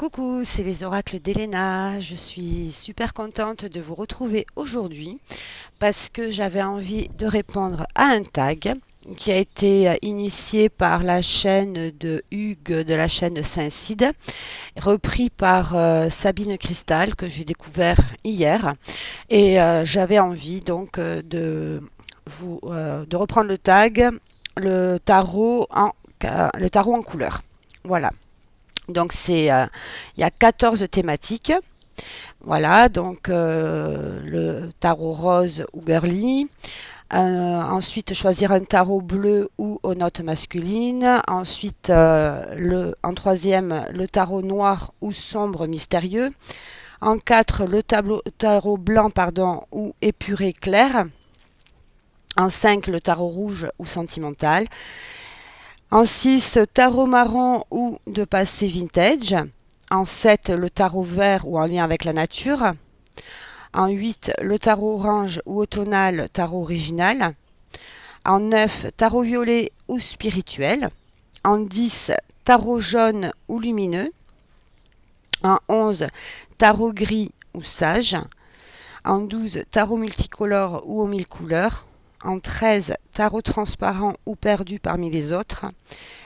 Coucou, c'est les oracles d'Elena. Je suis super contente de vous retrouver aujourd'hui parce que j'avais envie de répondre à un tag qui a été initié par la chaîne de Hugues de la chaîne Saint-Cide, repris par Sabine Cristal que j'ai découvert hier. Et j'avais envie donc de reprendre le tag, le tarot le tarot en couleur. Voilà. Donc il y a 14 thématiques. Voilà, donc le tarot rose ou girly. Ensuite, choisir un tarot bleu ou aux notes masculines. Ensuite, en troisième, le tarot noir ou sombre mystérieux. En quatre, tarot blanc ou épuré clair. En cinq, le tarot rouge ou sentimental. En 6, tarot marron ou de passé vintage. En 7, le tarot vert ou en lien avec la nature. En 8, le tarot orange ou automnal, tarot original. En 9, tarot violet ou spirituel. En 10, tarot jaune ou lumineux. En 11, tarot gris ou sage. En 12, tarot multicolore ou aux mille couleurs. En 13, tarot transparent ou perdu parmi les autres.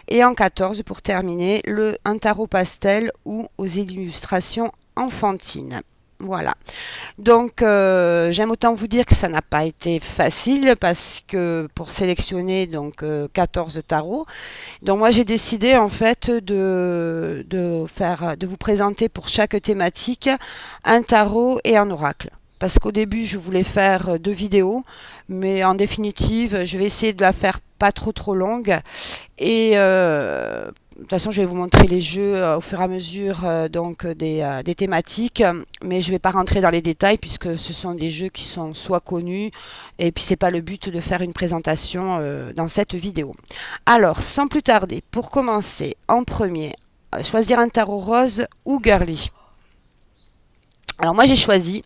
Et en 14, pour terminer, un tarot pastel ou aux illustrations enfantines. Voilà. Donc, j'aime autant vous dire que ça n'a pas été facile parce que pour sélectionner donc 14 tarots. Donc moi j'ai décidé en fait de vous présenter pour chaque thématique un tarot et un oracle. Parce qu'au début, je voulais faire deux vidéos, mais en définitive, je vais essayer de la faire pas trop longue. Et de toute façon, je vais vous montrer les jeux au fur et à mesure des thématiques, mais je ne vais pas rentrer dans les détails puisque ce sont des jeux qui sont soit connus, et puis c'est pas le but de faire une présentation dans cette vidéo. Alors, sans plus tarder, pour commencer, en premier, choisir un tarot rose ou girly. Alors moi, j'ai choisi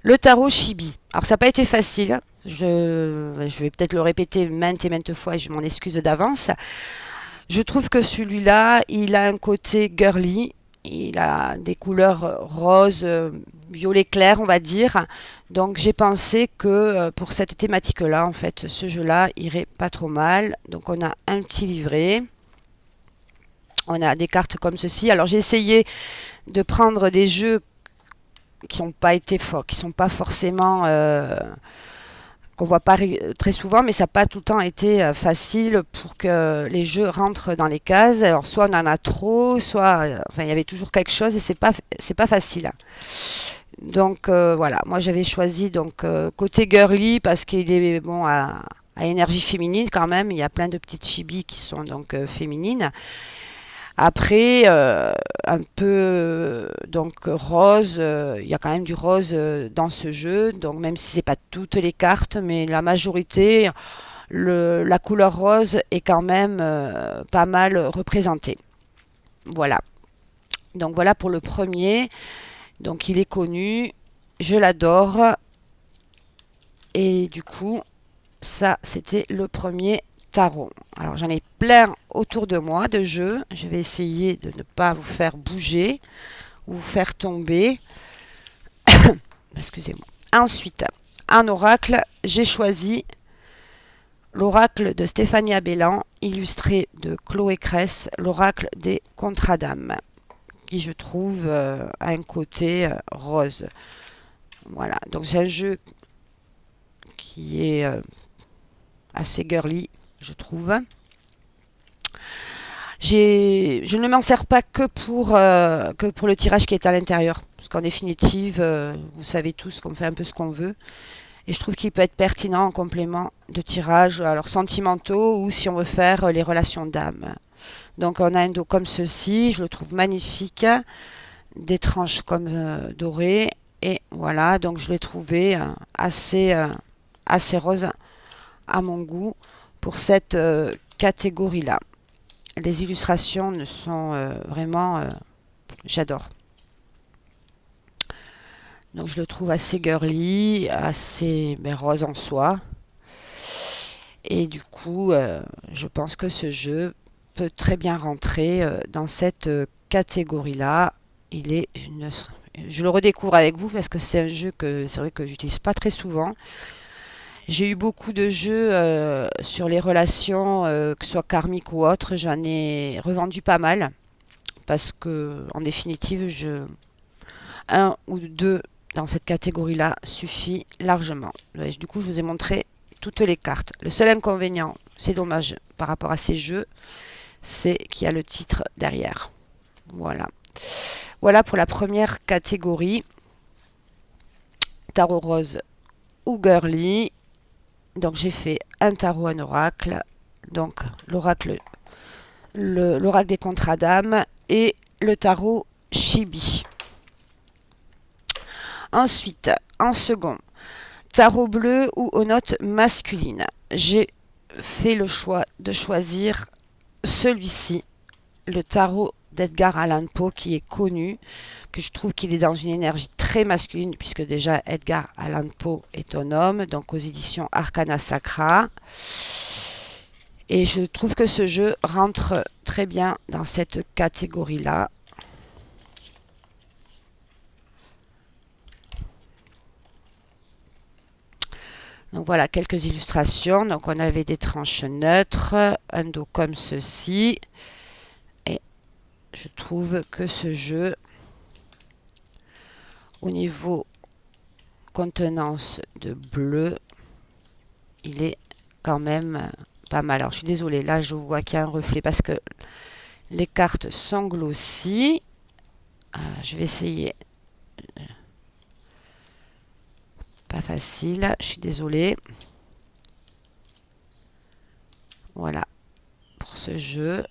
le tarot Chibi. Alors ça n'a pas été facile, je vais peut-être le répéter maintes et maintes fois et je m'en excuse d'avance. Je trouve que celui-là, il a un côté girly, il a des couleurs roses, violet clair on va dire. Donc j'ai pensé que pour cette thématique-là, en fait, ce jeu-là irait pas trop mal. Donc on a un petit livret, on a des cartes comme ceci. Alors j'ai essayé de prendre des jeux qui n'ont pas été qui sont pas forcément qu'on voit pas très souvent, mais ça n'a pas tout le temps été facile pour que les jeux rentrent dans les cases. Alors soit on en a trop, soit enfin il y avait toujours quelque chose et c'est pas facile. Donc voilà, moi j'avais choisi donc côté girly parce qu'il est bon à énergie féminine quand même. Il y a plein de petites chibis qui sont donc féminines. Après, un peu donc rose, il y a quand même du rose dans ce jeu, donc même si c'est pas toutes les cartes, mais la majorité, la couleur rose est quand même pas mal représentée. Voilà. Donc voilà pour le premier. Donc il est connu, je l'adore. Et du coup, ça c'était le premier tarot. Alors j'en ai plein autour de moi de jeux. Je vais essayer de ne pas vous faire bouger ou vous faire tomber. Excusez-moi. Ensuite, un oracle, j'ai choisi l'oracle de Stéphanie Bellan, illustré de Chloé Cress, l'oracle des Contradames, qui je trouve a un côté rose. Voilà, donc c'est un jeu qui est assez girly, je trouve. Je ne m'en sers pas que pour le tirage qui est à l'intérieur. Parce qu'en définitive, vous savez tous qu'on fait un peu ce qu'on veut. Et je trouve qu'il peut être pertinent en complément de tirage, alors sentimentaux ou si on veut faire les relations d'âme. Donc on a un dos comme ceci, je le trouve magnifique. Des tranches comme dorées. Et voilà, donc je l'ai trouvé assez rose à mon goût pour cette catégorie-là. Les illustrations ne sont vraiment... j'adore. Donc je le trouve assez girly, assez rose en soi. Et du coup, je pense que ce jeu peut très bien rentrer dans cette catégorie-là, je le redécouvre avec vous parce que c'est un jeu que c'est vrai que j'utilise pas très souvent. J'ai eu beaucoup de jeux sur les relations, que ce soit karmiques ou autres. J'en ai revendu pas mal parce que, en définitive, un ou deux dans cette catégorie-là suffit largement. Ouais, du coup, je vous ai montré toutes les cartes. Le seul inconvénient, c'est dommage par rapport à ces jeux, c'est qu'il y a le titre derrière. Voilà. Voilà pour la première catégorie. Tarot rose ou girly. Donc j'ai fait un tarot, un oracle. Donc l'oracle des contrats d'âme et le tarot Chibi. Ensuite, en second, tarot bleu ou aux notes masculines. J'ai fait le choix de choisir celui-ci, le tarot d'Edgar Allan Poe, qui est connu, que je trouve qu'il est dans une énergie très masculine, puisque déjà Edgar Allan Poe est un homme, donc aux éditions Arcana Sacra. Et je trouve que ce jeu rentre très bien dans cette catégorie-là. Donc voilà quelques illustrations. Donc on avait des tranches neutres, un dos comme ceci. Et je trouve que ce jeu, au niveau contenance de bleu, il est quand même pas mal. Alors je suis désolée, là je vois qu'il y a un reflet parce que les cartes sont glossy. Je vais essayer. Pas facile, je suis désolée. Voilà pour ce jeu.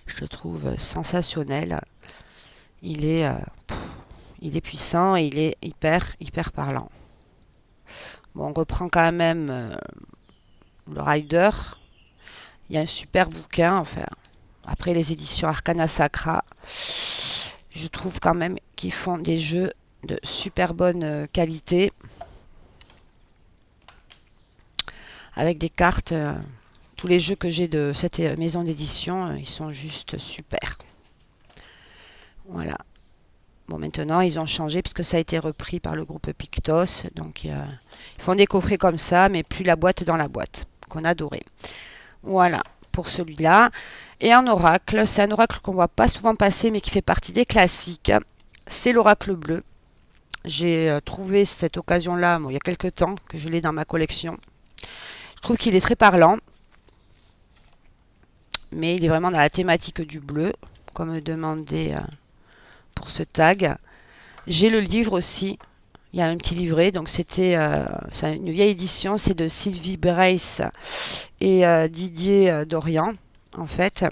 Je le trouve sensationnel. Il est puissant et il est hyper parlant. Bon, on reprend quand même le Rider. Il y a un super bouquin. Enfin, après les éditions Arcana Sacra, je trouve quand même qu'ils font des jeux de super bonne qualité. Avec des cartes, tous les jeux que j'ai de cette maison d'édition, ils sont juste super. Voilà. Bon, maintenant, ils ont changé puisque ça a été repris par le groupe Pictos. Donc, ils font des coffrets comme ça, mais plus la boîte dans la boîte, qu'on adorait. Voilà, pour celui-là. Et un oracle, c'est un oracle qu'on ne voit pas souvent passer, mais qui fait partie des classiques. C'est l'oracle bleu. J'ai trouvé cette occasion-là, il y a quelques temps, que je l'ai dans ma collection. Je trouve qu'il est très parlant, mais il est vraiment dans la thématique du bleu, comme demandé pour ce tag. J'ai le livre aussi. Il y a un petit livret, donc c'est une vieille édition, c'est de Sylvie Brace et Didier Dorian, en fait.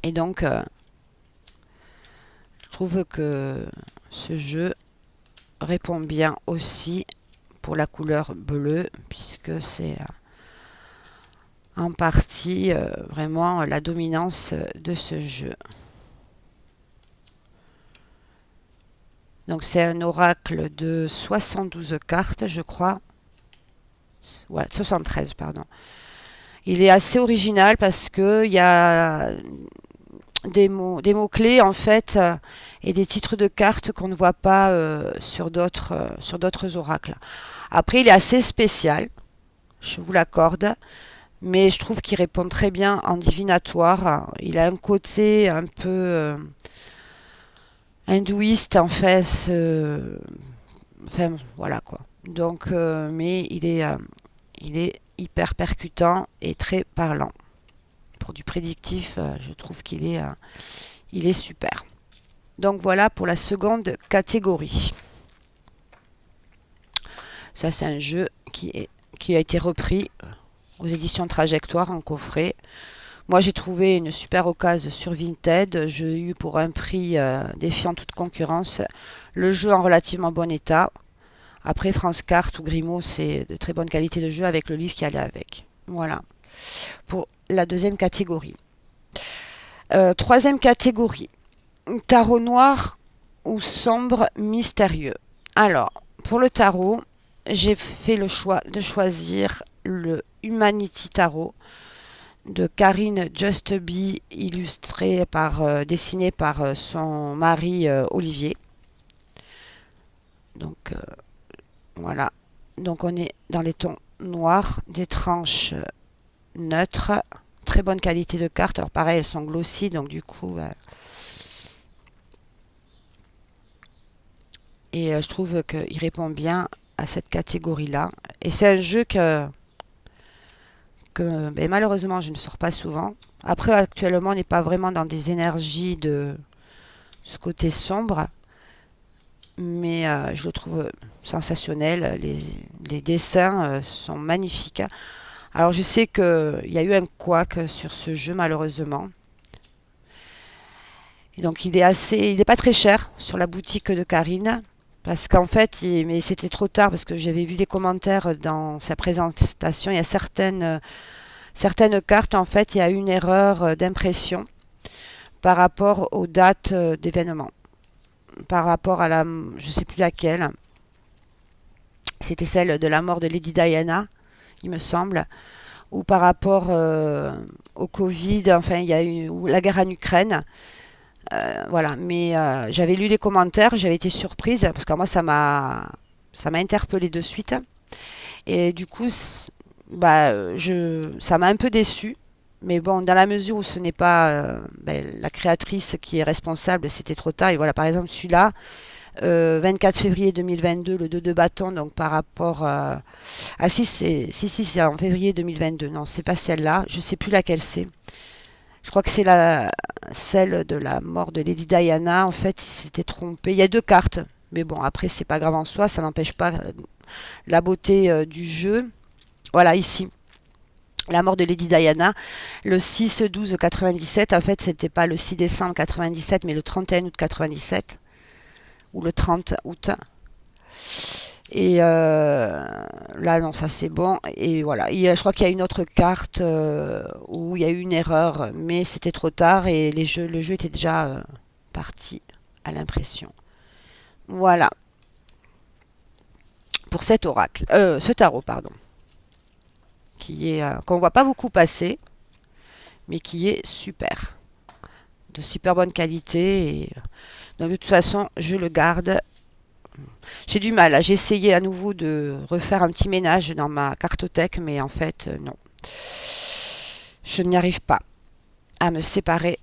Et donc, je trouve que ce jeu répond bien aussi pour la couleur bleue, puisque c'est en partie vraiment la dominance de ce jeu. Donc c'est un oracle de 72 cartes, je crois. Ouais, 73, pardon. Il est assez original parce que il y a des mots-clés en fait et des titres de cartes qu'on ne voit pas sur d'autres oracles. Après, il est assez spécial, je vous l'accorde, mais je trouve qu'il répond très bien en divinatoire. Il a un côté un peu hindouiste en fait, enfin voilà quoi. Donc, mais il est hyper percutant et très parlant. Pour du prédictif, je trouve il est super. Donc voilà pour la seconde catégorie. Ça c'est un jeu qui a été repris aux éditions Trajectoire en coffret. Moi j'ai trouvé une super occasion sur Vinted. J'ai eu pour un prix défiant toute concurrence le jeu en relativement bon état. Après France Carte ou Grimaud, c'est de très bonne qualité de jeu avec le livre qui allait avec. Voilà. Pour la deuxième catégorie. Troisième catégorie. Tarot noir ou sombre mystérieux. Alors, pour le tarot, j'ai fait le choix de choisir le Humanity Tarot de Karine Just Be, illustré par, dessiné par son mari Olivier. Donc voilà. Donc on est dans les tons noirs, des tranches neutres, très bonne qualité de carte. Alors pareil, elles sont glossy, donc du coup, et je trouve qu'il répond bien à cette catégorie-là. Et c'est un jeu que ben, malheureusement je ne sors pas souvent. Après, actuellement, on n'est pas vraiment dans des énergies de ce côté sombre, mais je le trouve sensationnel. Les dessins sont magnifiques. Alors je sais qu'il y a eu un couac sur ce jeu malheureusement. Et donc il n'est pas très cher sur la boutique de Karine. Parce qu'en fait, mais c'était trop tard parce que j'avais vu les commentaires dans sa présentation. Il y a certaines cartes, en fait, il y a une erreur d'impression par rapport aux dates d'événement. Par rapport à je sais plus laquelle. C'était celle de la mort de Lady Diana, il me semble. Ou par rapport au Covid, enfin, il y a eu ou la guerre en Ukraine. Voilà, mais j'avais lu les commentaires, j'avais été surprise parce que moi ça m'a interpellée de suite et du coup ça m'a un peu déçue. Mais bon, dans la mesure où ce n'est pas la créatrice qui est responsable, c'était trop tard. Et voilà, par exemple, celui-là, 24 février 2022, le 2 de bâton, donc par rapport ah si, c'est en février 2022. Non, c'est pas celle-là. Je sais plus laquelle c'est. Je crois que c'est celle de la mort de Lady Diana. En fait, il s'était trompé. Il y a deux cartes. Mais bon, après, c'est pas grave en soi. Ça n'empêche pas la beauté du jeu. Voilà, ici. La mort de Lady Diana, le 6-12-97. En fait, c'était pas le 6 décembre 97, mais le 31 août 97. Ou le 30 août. Et là, non, ça c'est bon. Et voilà. Je crois qu'il y a une autre carte où il y a eu une erreur, mais c'était trop tard et le jeu était déjà parti à l'impression. Voilà pour cet oracle, ce tarot, pardon, qui est qu'on voit pas beaucoup passer, mais qui est super, de super bonne qualité. Et donc, de toute façon, je le garde. J'ai du mal. J'ai essayé à nouveau de refaire un petit ménage dans ma cartothèque, mais en fait, non. Je n'y arrive pas à me séparer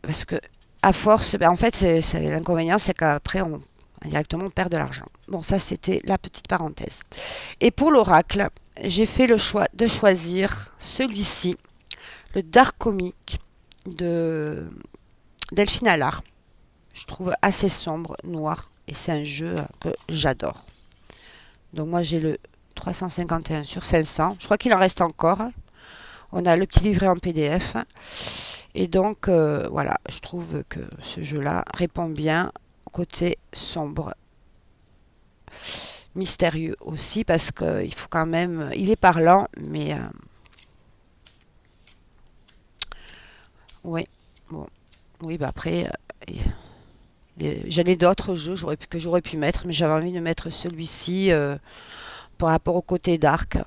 parce que, à force, en fait, l'inconvénient, c'est qu'après, directement, on perd de l'argent. Bon, ça, c'était la petite parenthèse. Et pour l'oracle, j'ai fait le choix de choisir celui-ci, le Dark Comic de Delphine Allard. Je trouve assez sombre, noir. Et c'est un jeu que j'adore. Donc moi j'ai le 351 sur 500. Je crois qu'il en reste encore. On a le petit livret en PDF. Et donc voilà, je trouve que ce jeu-là répond bien au côté sombre. Mystérieux aussi parce qu'il faut quand même... Il est parlant, mais... oui, bon. Oui, bah après... J'en ai d'autres jeux que j'aurais pu mettre, mais j'avais envie de mettre celui-ci par rapport au côté dark,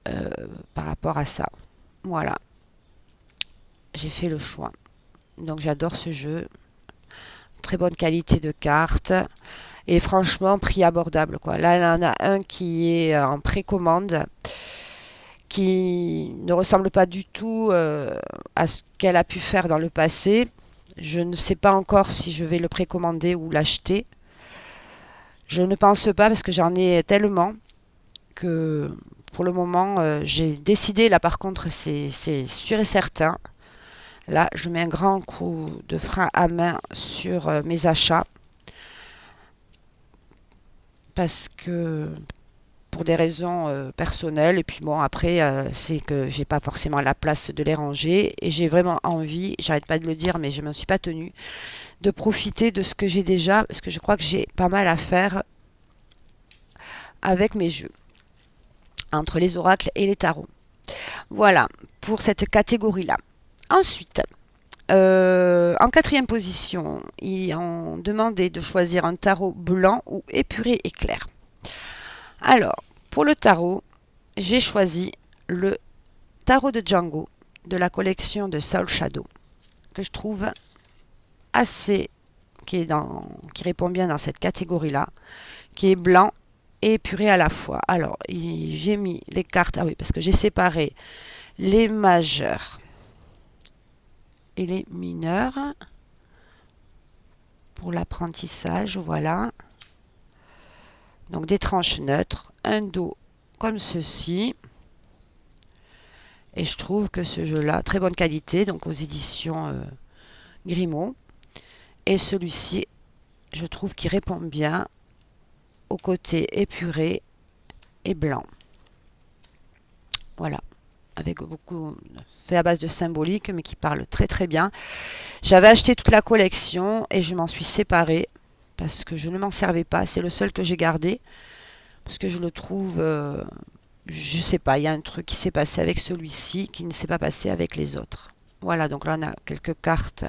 euh, par rapport à ça. Voilà, j'ai fait le choix. Donc j'adore ce jeu, très bonne qualité de cartes et franchement prix abordable quoi. Là, il y en a un qui est en précommande, qui ne ressemble pas du tout à ce qu'elle a pu faire dans le passé. Je ne sais pas encore si je vais le précommander ou l'acheter. Je ne pense pas parce que j'en ai tellement que pour le moment, j'ai décidé, là par contre, c'est sûr et certain. Là, je mets un grand coup de frein à main sur mes achats parce que pour des raisons personnelles et puis bon après c'est que j'ai pas forcément la place de les ranger et j'ai vraiment envie, j'arrête pas de le dire mais je m'en suis pas tenue, de profiter de ce que j'ai déjà parce que je crois que j'ai pas mal à faire avec mes jeux entre les oracles et les tarots. Voilà pour cette catégorie-là. Ensuite, en quatrième position, ils ont demandé de choisir un tarot blanc ou épuré et clair. Alors, pour le tarot, j'ai choisi le tarot de Django de la collection de Soul Shadow que je trouve assez, qui répond bien dans cette catégorie-là, qui est blanc et épuré à la fois. Alors, j'ai mis les cartes, ah oui, parce que j'ai séparé les majeurs et les mineurs pour l'apprentissage, voilà. Donc des tranches neutres, un dos comme ceci. Et je trouve que ce jeu-là, très bonne qualité, donc aux éditions Grimaud. Et celui-ci, je trouve qu'il répond bien au côté épuré et blanc. Voilà, avec beaucoup fait à base de symbolique, mais qui parle très très bien. J'avais acheté toute la collection et je m'en suis séparée parce que je ne m'en servais pas. C'est le seul que j'ai gardé parce que je le trouve, je sais pas, il y a un truc qui s'est passé avec celui-ci qui ne s'est pas passé avec les autres. Voilà, donc là on a quelques cartes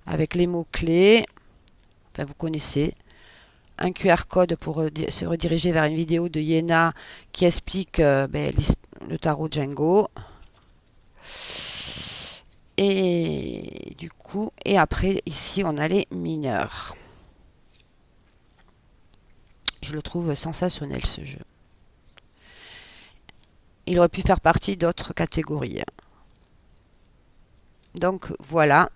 avec les mots-clés. Enfin, vous connaissez. Un QR code pour se rediriger vers une vidéo de Yéna qui explique le tarot Django. Et du coup, et après, ici, on a les mineurs. Je le trouve sensationnel, ce jeu. Il aurait pu faire partie d'autres catégories. Donc, voilà.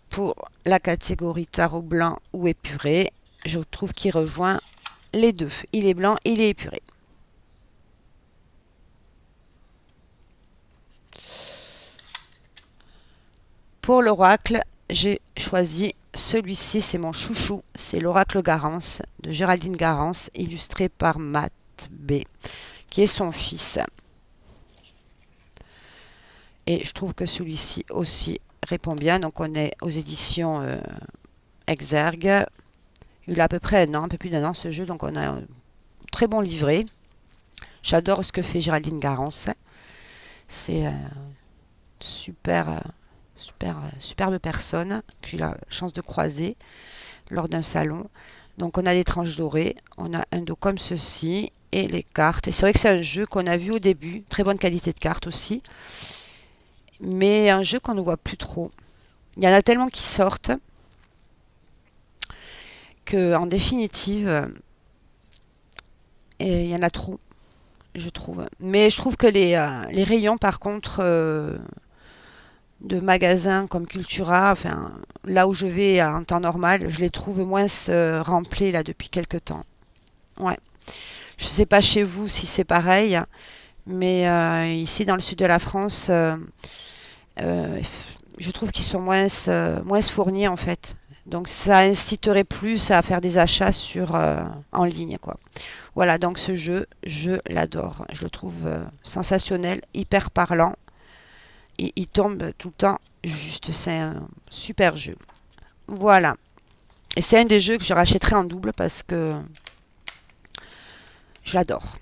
Pour la catégorie tarot blanc ou épuré, je trouve qu'il rejoint les deux. Il est blanc, il est épuré. Pour l'oracle, j'ai choisi celui-ci, c'est mon chouchou. C'est l'oracle Garance de Géraldine Garance, illustré par Matt B, qui est son fils. Et je trouve que celui-ci aussi répond bien. Donc on est aux éditions Exergue. Il a à peu près un an, un peu plus d'un an ce jeu, donc on a un très bon livret. J'adore ce que fait Géraldine Garance. C'est superbe personne que j'ai eu la chance de croiser lors d'un salon. Donc on a des tranches dorées, on a un dos comme ceci et les cartes. Et c'est vrai que c'est un jeu qu'on a vu au début, très bonne qualité de cartes aussi, mais un jeu qu'on ne voit plus trop. Il y en a tellement qui sortent que en définitive, il y en a trop, je trouve. Mais je trouve que les rayons, par contre, de magasins comme Cultura, enfin, là où je vais en temps normal, je les trouve moins remplis là depuis quelques temps. Ouais. Je sais pas chez vous si c'est pareil, mais ici dans le sud de la France, je trouve qu'ils sont moins fournis en fait. Donc ça inciterait plus à faire des achats en ligne, quoi. Voilà, donc ce jeu, je l'adore. Je le trouve sensationnel, hyper parlant. Et il tombe tout le temps juste. C'est un super jeu. Voilà. Et c'est un des jeux que je rachèterai en double parce que je l'adore.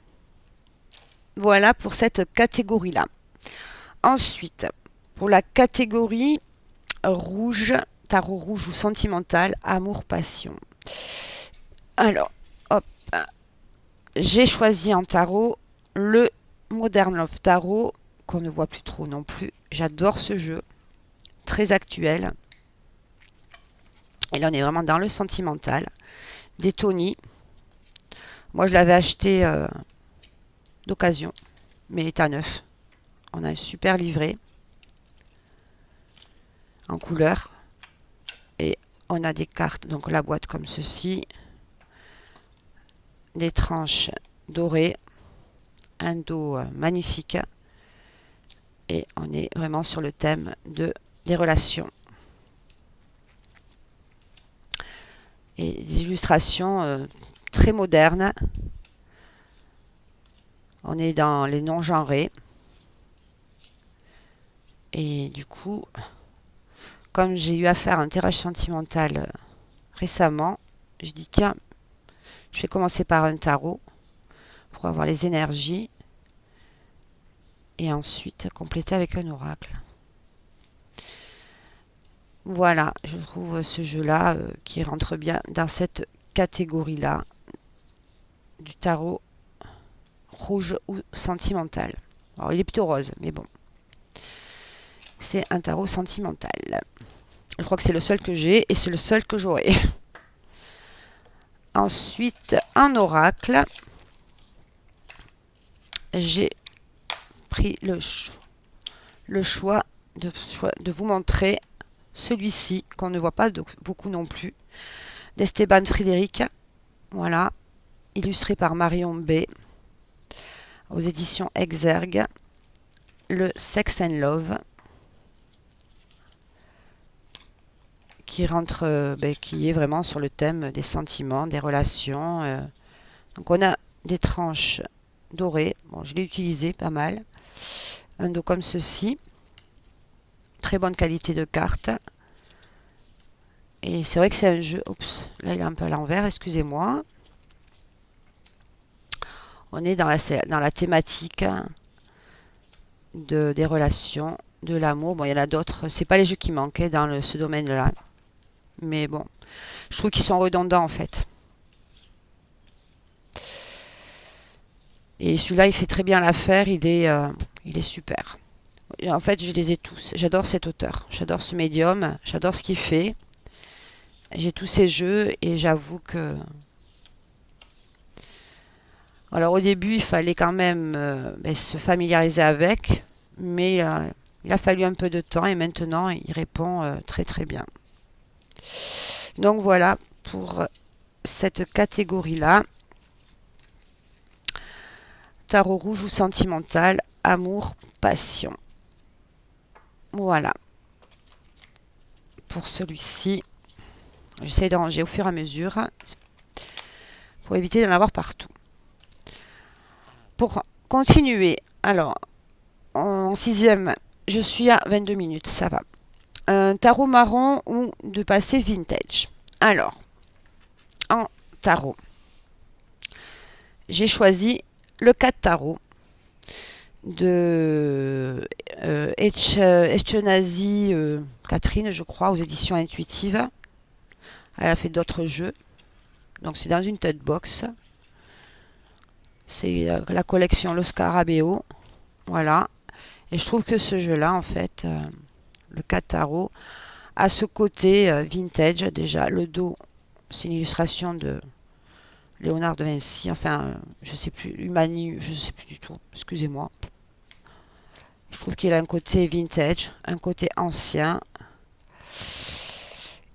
Voilà pour cette catégorie-là. Ensuite, pour la catégorie rouge, tarot rouge ou sentimental, amour, passion. Alors, hop, j'ai choisi en tarot le Modern Love Tarot, qu'on ne voit plus trop non plus. J'adore ce jeu, très actuel. Et là, on est vraiment dans le sentimental. Des Tony. Moi, je l'avais acheté d'occasion, mais il est à neuf. On a un super livret en couleur. Et on a des cartes, donc la boîte comme ceci. Des tranches dorées. Un dos magnifique. Et on est vraiment sur le thème des relations. Et des illustrations très modernes. On est dans les non-genrés. Et du coup, comme j'ai eu à faire un tirage sentimental récemment, je dis tiens, je vais commencer par un tarot pour avoir les énergies. Et ensuite compléter avec un oracle. Voilà, je trouve ce jeu-là qui rentre bien dans cette catégorie-là du tarot rouge ou sentimental. Alors il est plutôt rose, mais bon, C'est un tarot sentimental. Je crois que c'est le seul que j'ai et c'est le seul que j'aurai. Ensuite, un oracle. J'ai pris le choix de vous montrer celui-ci, qu'on ne voit pas beaucoup non plus, d'Esteban Frédéric. Voilà, illustré par Marion B. aux éditions Exergue. Le Sex and Love. Qui qui est vraiment sur le thème des sentiments, des relations. Donc on a des tranches dorées. Bon, je l'ai utilisé pas mal. Un dos comme ceci. Très bonne qualité de carte. Et c'est vrai que c'est un jeu. Oups, là il est un peu à l'envers, excusez-moi. On est dans la thématique des relations, de l'amour. Bon, il y en a d'autres. C'est pas les jeux qui manquaient dans ce domaine-là. Mais bon, je trouve qu'ils sont redondants en fait. Et celui-là, il fait très bien l'affaire, il est super. Et en fait, je les ai tous. J'adore cet auteur, j'adore ce médium, j'adore ce qu'il fait. J'ai tous ces jeux et j'avoue que... Alors au début, il fallait quand même se familiariser avec, mais il a fallu un peu de temps et maintenant, il répond très très bien. Donc voilà pour cette catégorie-là. Tarot rouge ou sentimental, amour, passion. Voilà. Pour celui-ci, j'essaie de ranger au fur et à mesure pour éviter d'en avoir partout. Pour continuer, alors, en sixième, je suis à 22 minutes, ça va. Un tarot marron ou de passé vintage. Alors, en tarot, j'ai choisi le 4 tarot de Eshkenazi Catherine, je crois, aux éditions intuitives. Elle a fait d'autres jeux. Donc c'est dans une tote box. C'est la collection Lo Scarabeo. Voilà. Et je trouve que ce jeu-là, en fait, le 4 tarot, a ce côté vintage. Déjà, le dos, c'est une illustration de Léonard de Vinci. Enfin, je sais plus, Humani, je sais plus du tout. Excusez-moi. Je trouve qu'il a un côté vintage, un côté ancien.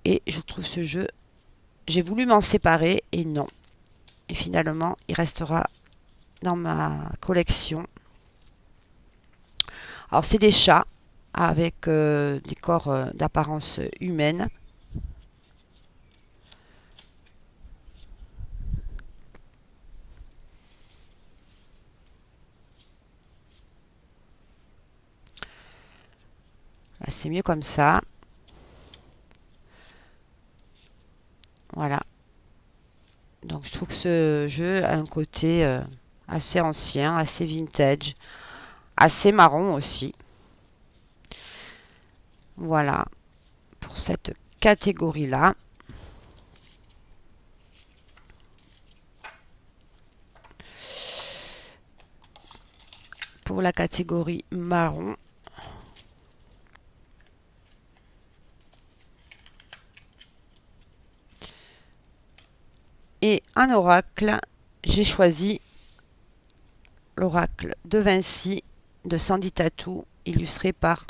Et je trouve ce jeu... J'ai voulu m'en séparer et non. Et finalement, il restera dans ma collection. Alors, c'est des chats avec des corps d'apparence humaine. C'est mieux comme ça. Voilà. Donc je trouve que ce jeu a un côté assez ancien, assez vintage, assez marron aussi. Voilà pour cette catégorie-là. Pour la catégorie marron, et un oracle, j'ai choisi l'oracle de Vinci de Sandy Tattoo, illustré par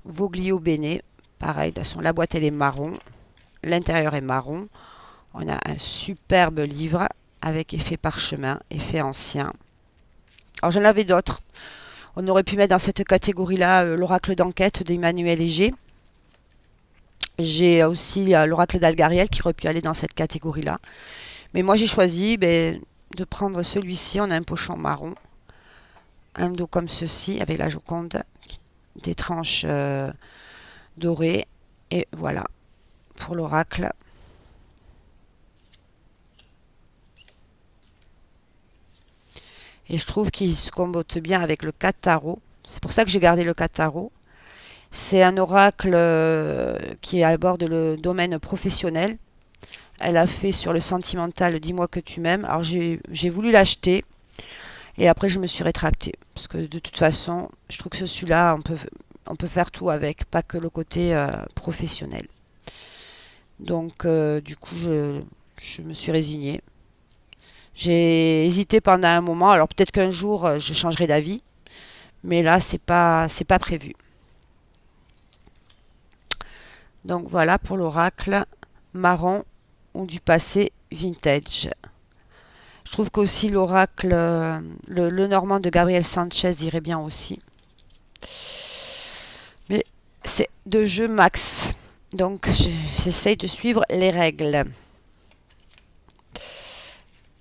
Voglio Bene. Pareil, la boîte elle est marron, l'intérieur est marron. On a un superbe livre avec effet parchemin, effet ancien. Alors j'en avais d'autres. On aurait pu mettre dans cette catégorie-là l'oracle d'enquête d'Emmanuel Léger. J'ai aussi l'oracle d'Algariel qui aurait pu aller dans cette catégorie-là. Mais moi j'ai choisi de prendre celui-ci. On a un pochon marron, un dos comme ceci avec la Joconde, des tranches dorées. Et voilà pour l'oracle. Et je trouve qu'il se combote bien avec le 4 tarot. C'est pour ça que j'ai gardé le 4 tarot. C'est un oracle qui aborde le domaine professionnel. Elle a fait sur le sentimental Dis-moi que tu m'aimes. Alors j'ai voulu l'acheter et après je me suis rétractée. Parce que de toute façon, je trouve que celui-là, on peut faire tout avec, pas que le côté professionnel. Donc du coup je me suis résignée. J'ai hésité pendant un moment, alors peut-être qu'un jour je changerai d'avis, mais là c'est pas prévu. Donc voilà pour l'oracle marron ou du passé vintage. Je trouve qu'aussi l'oracle, le Normand de Gabriel Sanchez irait bien aussi. Mais c'est de jeu max. Donc j'essaye de suivre les règles.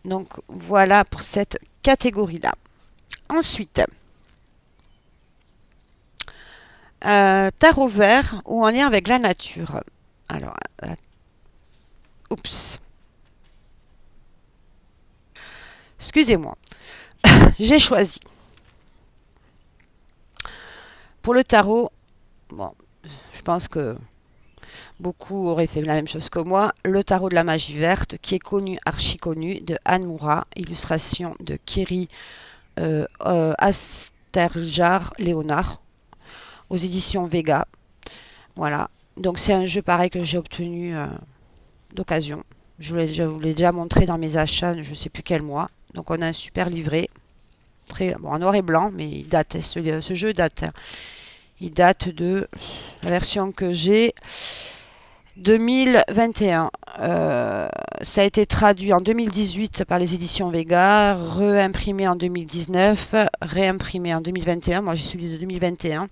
Donc voilà pour cette catégorie-là. Ensuite, tarot vert ou en lien avec la nature. Alors, oups. Excusez-moi. J'ai choisi. Pour le tarot, bon, je pense que beaucoup auraient fait la même chose que moi. Le tarot de la magie verte, qui est connu, archi connu, de Anne Moura, illustration de Kiri Asterjar Léonard, aux éditions Vega. Voilà. Donc c'est un jeu pareil que j'ai obtenu d'occasion. Je vous l'ai déjà montré dans mes achats, je ne sais plus quel mois. Donc on a un super livret, très bon, en noir et blanc, mais il date. Ce jeu date. Il date de la version que j'ai 2021. Ça a été traduit en 2018 par les éditions Vega, réimprimé en 2019, réimprimé en 2021. Moi, j'ai celui de 2021.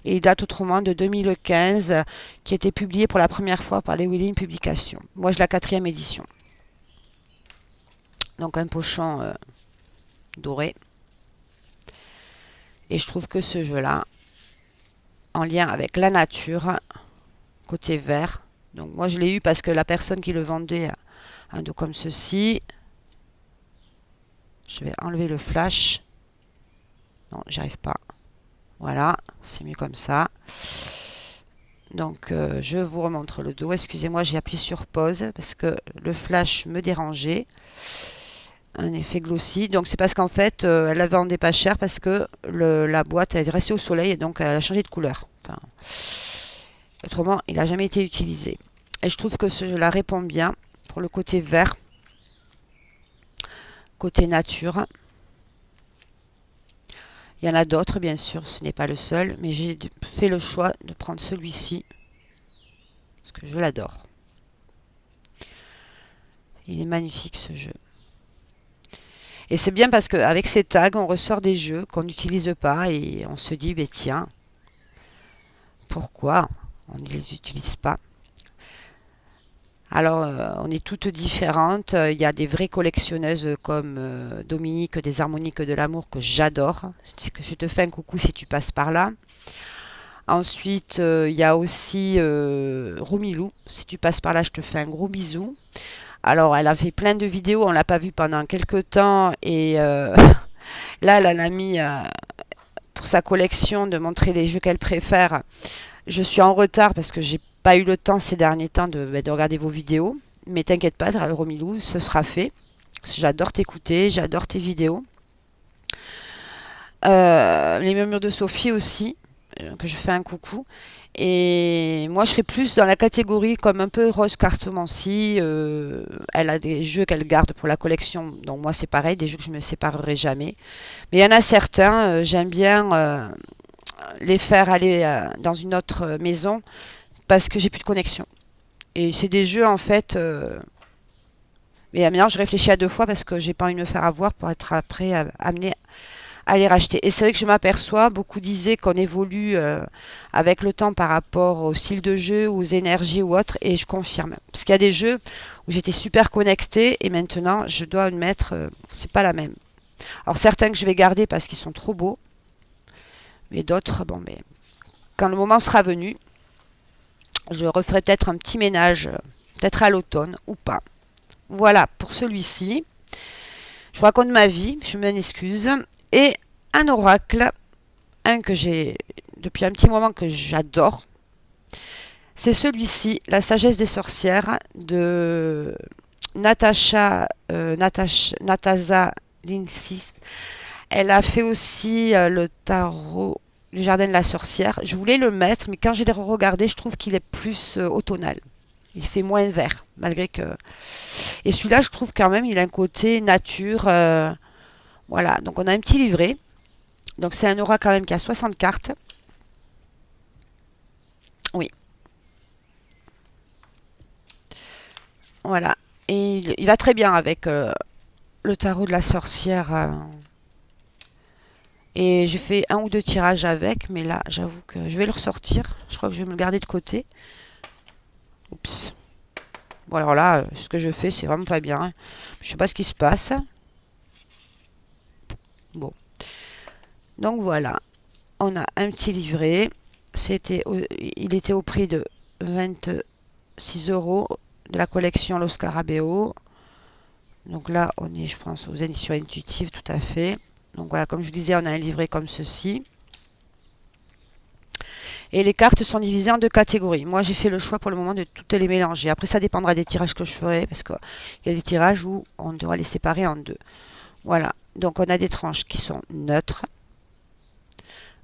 Et il date autrement de 2015, qui a été publié pour la première fois par les Wheeling Publications. Moi, j'ai la 4e édition. Donc, un pochon doré. Et je trouve que ce jeu-là, en lien avec la nature, côté vert. Donc moi je l'ai eu parce que la personne qui le vendait a un dos comme ceci. Je vais enlever le flash. Non, j'y arrive pas. Voilà, c'est mieux comme ça. Donc je vous remontre le dos. Excusez-moi, j'ai appuyé sur pause parce que le flash me dérangeait. Un effet glossy. Donc c'est parce qu'en fait, elle la vendait pas cher parce que la boîte elle est restée au soleil et donc elle a changé de couleur. Enfin, autrement, il n'a jamais été utilisé. Et je trouve que ce jeu-là répond bien pour le côté vert, côté nature. Il y en a d'autres, bien sûr, ce n'est pas le seul, mais j'ai fait le choix de prendre celui-ci parce que je l'adore. Il est magnifique ce jeu. Et c'est bien parce qu'avec ces tags, on ressort des jeux qu'on n'utilise pas et on se dit, ben tiens, pourquoi on ne les utilise pas? Alors, on est toutes différentes. Il y a des vraies collectionneuses comme Dominique des Harmoniques de l'amour que j'adore. Je te fais un coucou si tu passes par là. Ensuite, il y a aussi Romilou. Si tu passes par là, je te fais un gros bisou. Alors, elle a fait plein de vidéos. On l'a pas vue pendant quelques temps. Et là, elle a mis pour sa collection de montrer les jeux qu'elle préfère. Je suis en retard parce que j'ai pas eu le temps ces derniers temps de regarder vos vidéos. Mais t'inquiète pas, Romilou, ce sera fait. J'adore t'écouter, j'adore tes vidéos. Les murmures de Sophie aussi, que je fais un coucou. Et moi, je serais plus dans la catégorie comme un peu Rose Cartomancy. Elle a des jeux qu'elle garde pour la collection. Donc moi, c'est pareil, des jeux que je ne me séparerai jamais. Mais il y en a certains, j'aime bien les faire aller dans une autre maison parce que j'ai plus de connexion. Et c'est des jeux en fait. Mais maintenant, je réfléchis à deux fois parce que j'ai pas envie de me faire avoir pour être après amené à les racheter. Et c'est vrai que je m'aperçois, beaucoup disaient qu'on évolue avec le temps par rapport au style de jeu, aux énergies ou autres, et je confirme. Parce qu'il y a des jeux où j'étais super connectée et maintenant, je dois admettre, c'est pas la même. Alors certains que je vais garder parce qu'ils sont trop beaux, mais d'autres, bon, mais quand le moment sera venu, je referai peut-être un petit ménage, peut-être à l'automne ou pas. Voilà pour celui-ci. Je vous raconte ma vie, je m'en excuse. Et un oracle, un que j'ai depuis un petit moment que j'adore. C'est celui-ci, La sagesse des sorcières de Natasha Lindsay. Elle a fait aussi le tarot du Jardin de la Sorcière. Je voulais le mettre, mais quand je l'ai regardé, je trouve qu'il est plus automnal. Il fait moins vert, malgré que... Et celui-là, je trouve quand même, il a un côté nature. Voilà, donc on a un petit livret. Donc c'est un aura quand même qui a 60 cartes. Oui, voilà. Et il va très bien avec le tarot de la sorcière. Et j'ai fait un ou deux tirages avec, mais là, j'avoue que je vais le ressortir. Je crois que je vais me le garder de côté. Oups. Bon, alors là, ce que je fais, c'est vraiment pas bien. Je sais pas ce qui se passe. Bon. Donc voilà. On a un petit livret. Il était au prix de 26 € de la collection Lo Scarabeo. Donc là, on est, je pense, aux éditions intuitives, tout à fait. Donc voilà, comme je vous disais, on a un livret comme ceci. Et les cartes sont divisées en deux catégories. Moi, j'ai fait le choix pour le moment de toutes les mélanger. Après, ça dépendra des tirages que je ferai, parce qu'il y a des tirages où on devra les séparer en deux. Voilà, donc on a des tranches qui sont neutres.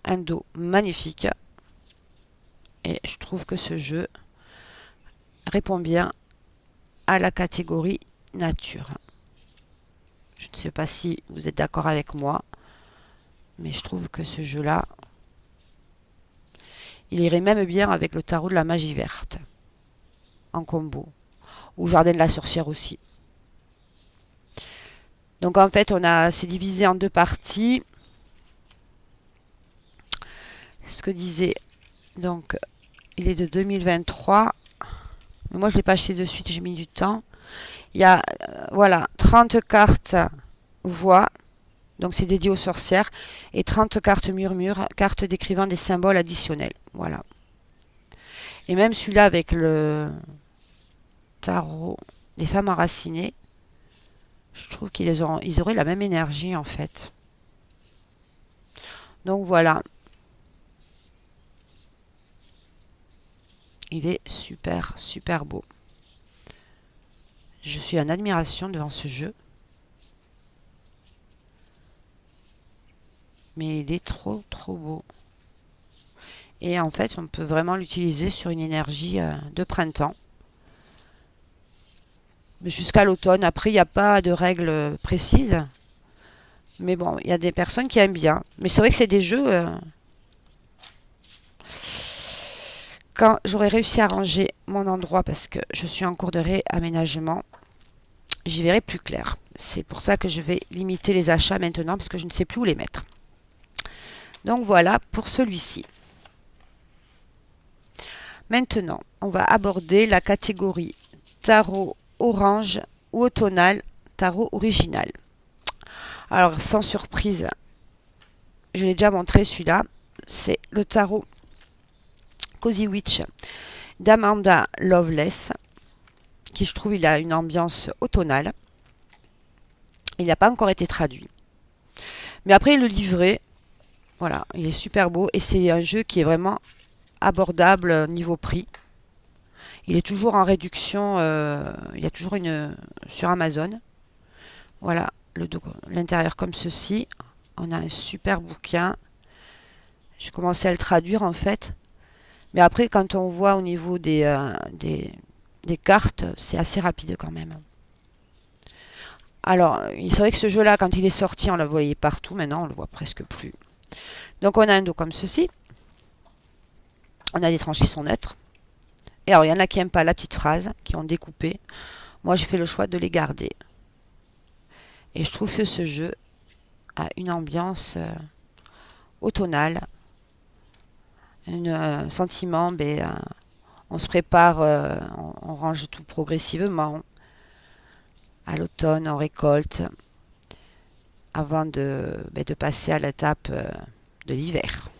Un dos magnifique. Et je trouve que ce jeu répond bien à la catégorie nature. Je ne sais pas si vous êtes d'accord avec moi, mais je trouve que ce jeu-là, il irait même bien avec le tarot de la magie verte, en combo, ou Jardin de la sorcière aussi. Donc en fait, c'est divisé en deux parties. Ce que disait, donc, il est de 2023. Mais moi, je ne l'ai pas acheté de suite, j'ai mis du temps. Il y a, voilà, 30 cartes voix. Donc c'est dédié aux sorcières. Et 30 cartes murmures, cartes décrivant des symboles additionnels. Voilà. Et même celui-là avec le tarot des femmes enracinées, je trouve ils auraient la même énergie en fait. Donc voilà. Il est super, super beau. Je suis en admiration devant ce jeu. Mais il est trop, trop beau. Et en fait, on peut vraiment l'utiliser sur une énergie de printemps. Jusqu'à l'automne. Après, il n'y a pas de règles précises. Mais bon, il y a des personnes qui aiment bien. Mais c'est vrai que c'est des jeux... quand j'aurai réussi à ranger mon endroit, parce que je suis en cours de réaménagement, j'y verrai plus clair. C'est pour ça que je vais limiter les achats maintenant, parce que je ne sais plus où les mettre. Donc voilà pour celui-ci. Maintenant, on va aborder la catégorie tarot orange ou automnal, tarot original. Alors, sans surprise, je l'ai déjà montré celui-là. C'est le tarot Cozy Witch d'Amanda Loveless, qui je trouve il a une ambiance automnale. Il n'a pas encore été traduit. Mais après le livret, voilà, il est super beau et c'est un jeu qui est vraiment abordable niveau prix. Il est toujours en réduction, il y a toujours une sur Amazon. Voilà, l'intérieur comme ceci. On a un super bouquin. J'ai commencé à le traduire en fait. Mais après, quand on voit au niveau des cartes, c'est assez rapide quand même. Alors, c'est vrai que ce jeu-là, quand il est sorti, on le voyait partout. Maintenant, on le voit presque plus. Donc, on a un dos comme ceci. On a des tranches qui sont neutres. Et alors, il y en a qui n'aiment pas la petite phrase, qui ont découpé. Moi, j'ai fait le choix de les garder. Et je trouve que ce jeu a une ambiance automnale. Un sentiment, on se prépare, on range tout progressivement. À l'automne, on récolte avant de passer à l'étape de l'hiver.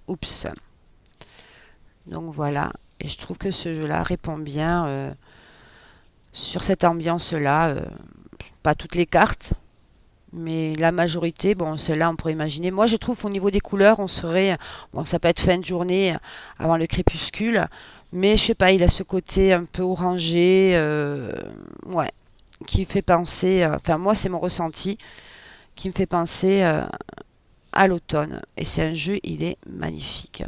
Oups. Donc voilà. Et je trouve que ce jeu-là répond bien sur cette ambiance-là. Pas toutes les cartes, mais la majorité, bon, celle-là, on pourrait imaginer. Moi, je trouve au niveau des couleurs, on serait... Bon, ça peut être fin de journée avant le crépuscule, mais je sais pas, il a ce côté un peu orangé, ouais, qui fait penser... Enfin, moi, c'est mon ressenti, qui me fait penser à l'automne. Et c'est un jeu, il est magnifique.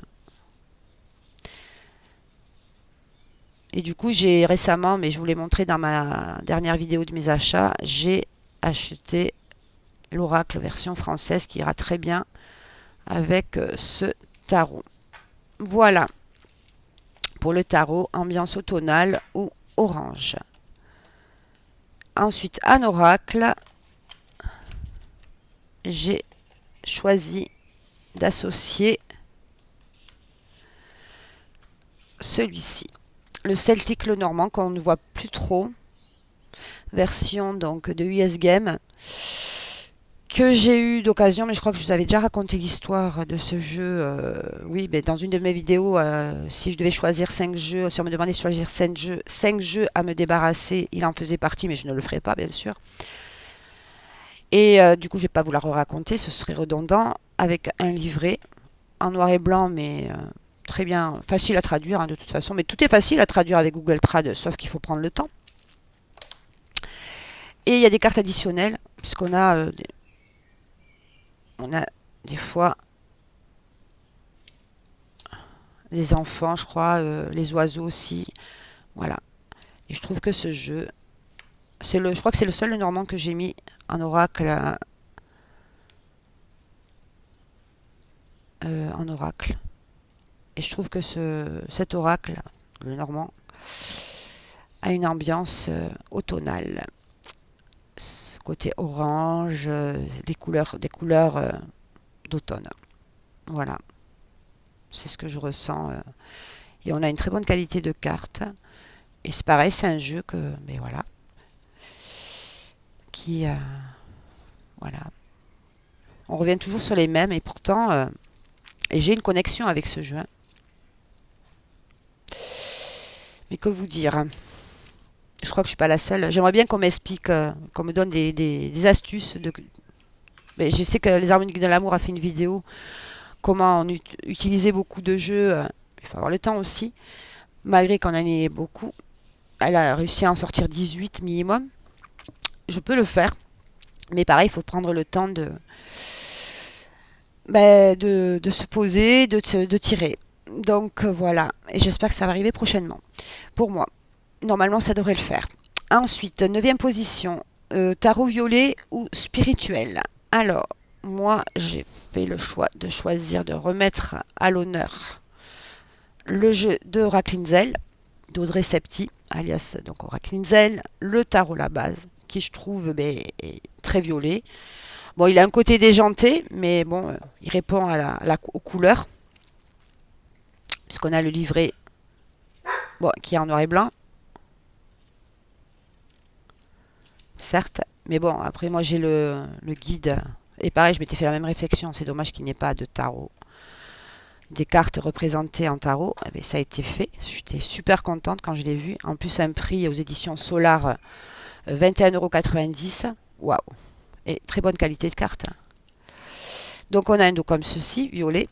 Et du coup, j'ai récemment, mais je vous l'ai montré dans ma dernière vidéo de mes achats, j'ai acheté l'Oracle version française qui ira très bien avec ce tarot. Voilà pour le tarot ambiance automnale ou orange. Ensuite, un oracle, j'ai choisi d'associer celui-ci, le Celtic le Normand qu'on ne voit plus trop, version donc de US Game, que j'ai eu d'occasion, mais je crois que je vous avais déjà raconté l'histoire de ce jeu. Oui, mais dans une de mes vidéos, si je devais choisir 5 jeux, si on me demandait de choisir 5 jeux à me débarrasser, il en faisait partie, mais je ne le ferai pas, bien sûr. Et du coup, je ne vais pas vous la raconter, ce serait redondant, avec un livret en noir et blanc, mais très bien, facile à traduire hein, de toute façon. Mais tout est facile à traduire avec Google Trad, sauf qu'il faut prendre le temps. Et il y a des cartes additionnelles, puisqu'on a, on a des fois les enfants, je crois, les oiseaux aussi. Voilà. Et je trouve que ce jeu, je crois que c'est le seul normand que j'ai mis en oracle. En oracle. Et je trouve que cet oracle, le normand, a une ambiance automnale. Ce côté orange, des couleurs d'automne. Voilà. C'est ce que je ressens. Et on a une très bonne qualité de cartes. Et c'est pareil, c'est un jeu que, mais voilà, qui, voilà. On revient toujours sur les mêmes et pourtant, et j'ai une connexion avec ce jeu. Mais que vous dire? Je crois que je suis pas la seule. J'aimerais bien qu'on m'explique, qu'on me donne des astuces. Mais je sais que les harmoniques de l'amour a fait une vidéo comment utiliser beaucoup de jeux. Il faut avoir le temps aussi. Malgré qu'on en ait beaucoup, elle a réussi à en sortir 18 minimum. Je peux le faire, mais pareil, il faut prendre le temps de se poser, de tirer. Donc voilà, et j'espère que ça va arriver prochainement. Pour moi, normalement, ça devrait le faire. Ensuite, 9e position, tarot violet ou spirituel. Alors, moi, j'ai fait le choix de choisir de remettre à l'honneur le jeu de Oracle d'Audrey Septy, alias donc Oracle, le tarot la base, qui je trouve est très violet. Bon, il a un côté déjanté, mais bon, il répond aux couleurs, puisqu'on a le livret qui est en noir et blanc, certes, mais bon, après moi j'ai le guide, et pareil, je m'étais fait la même réflexion, c'est dommage qu'il n'y ait pas de tarot, des cartes représentées en tarot. Eh bien, ça a été fait, j'étais super contente quand je l'ai vu, en plus un prix aux éditions Solar, 21,90 €, waouh, et très bonne qualité de carte. Donc on a un dos comme ceci, violet,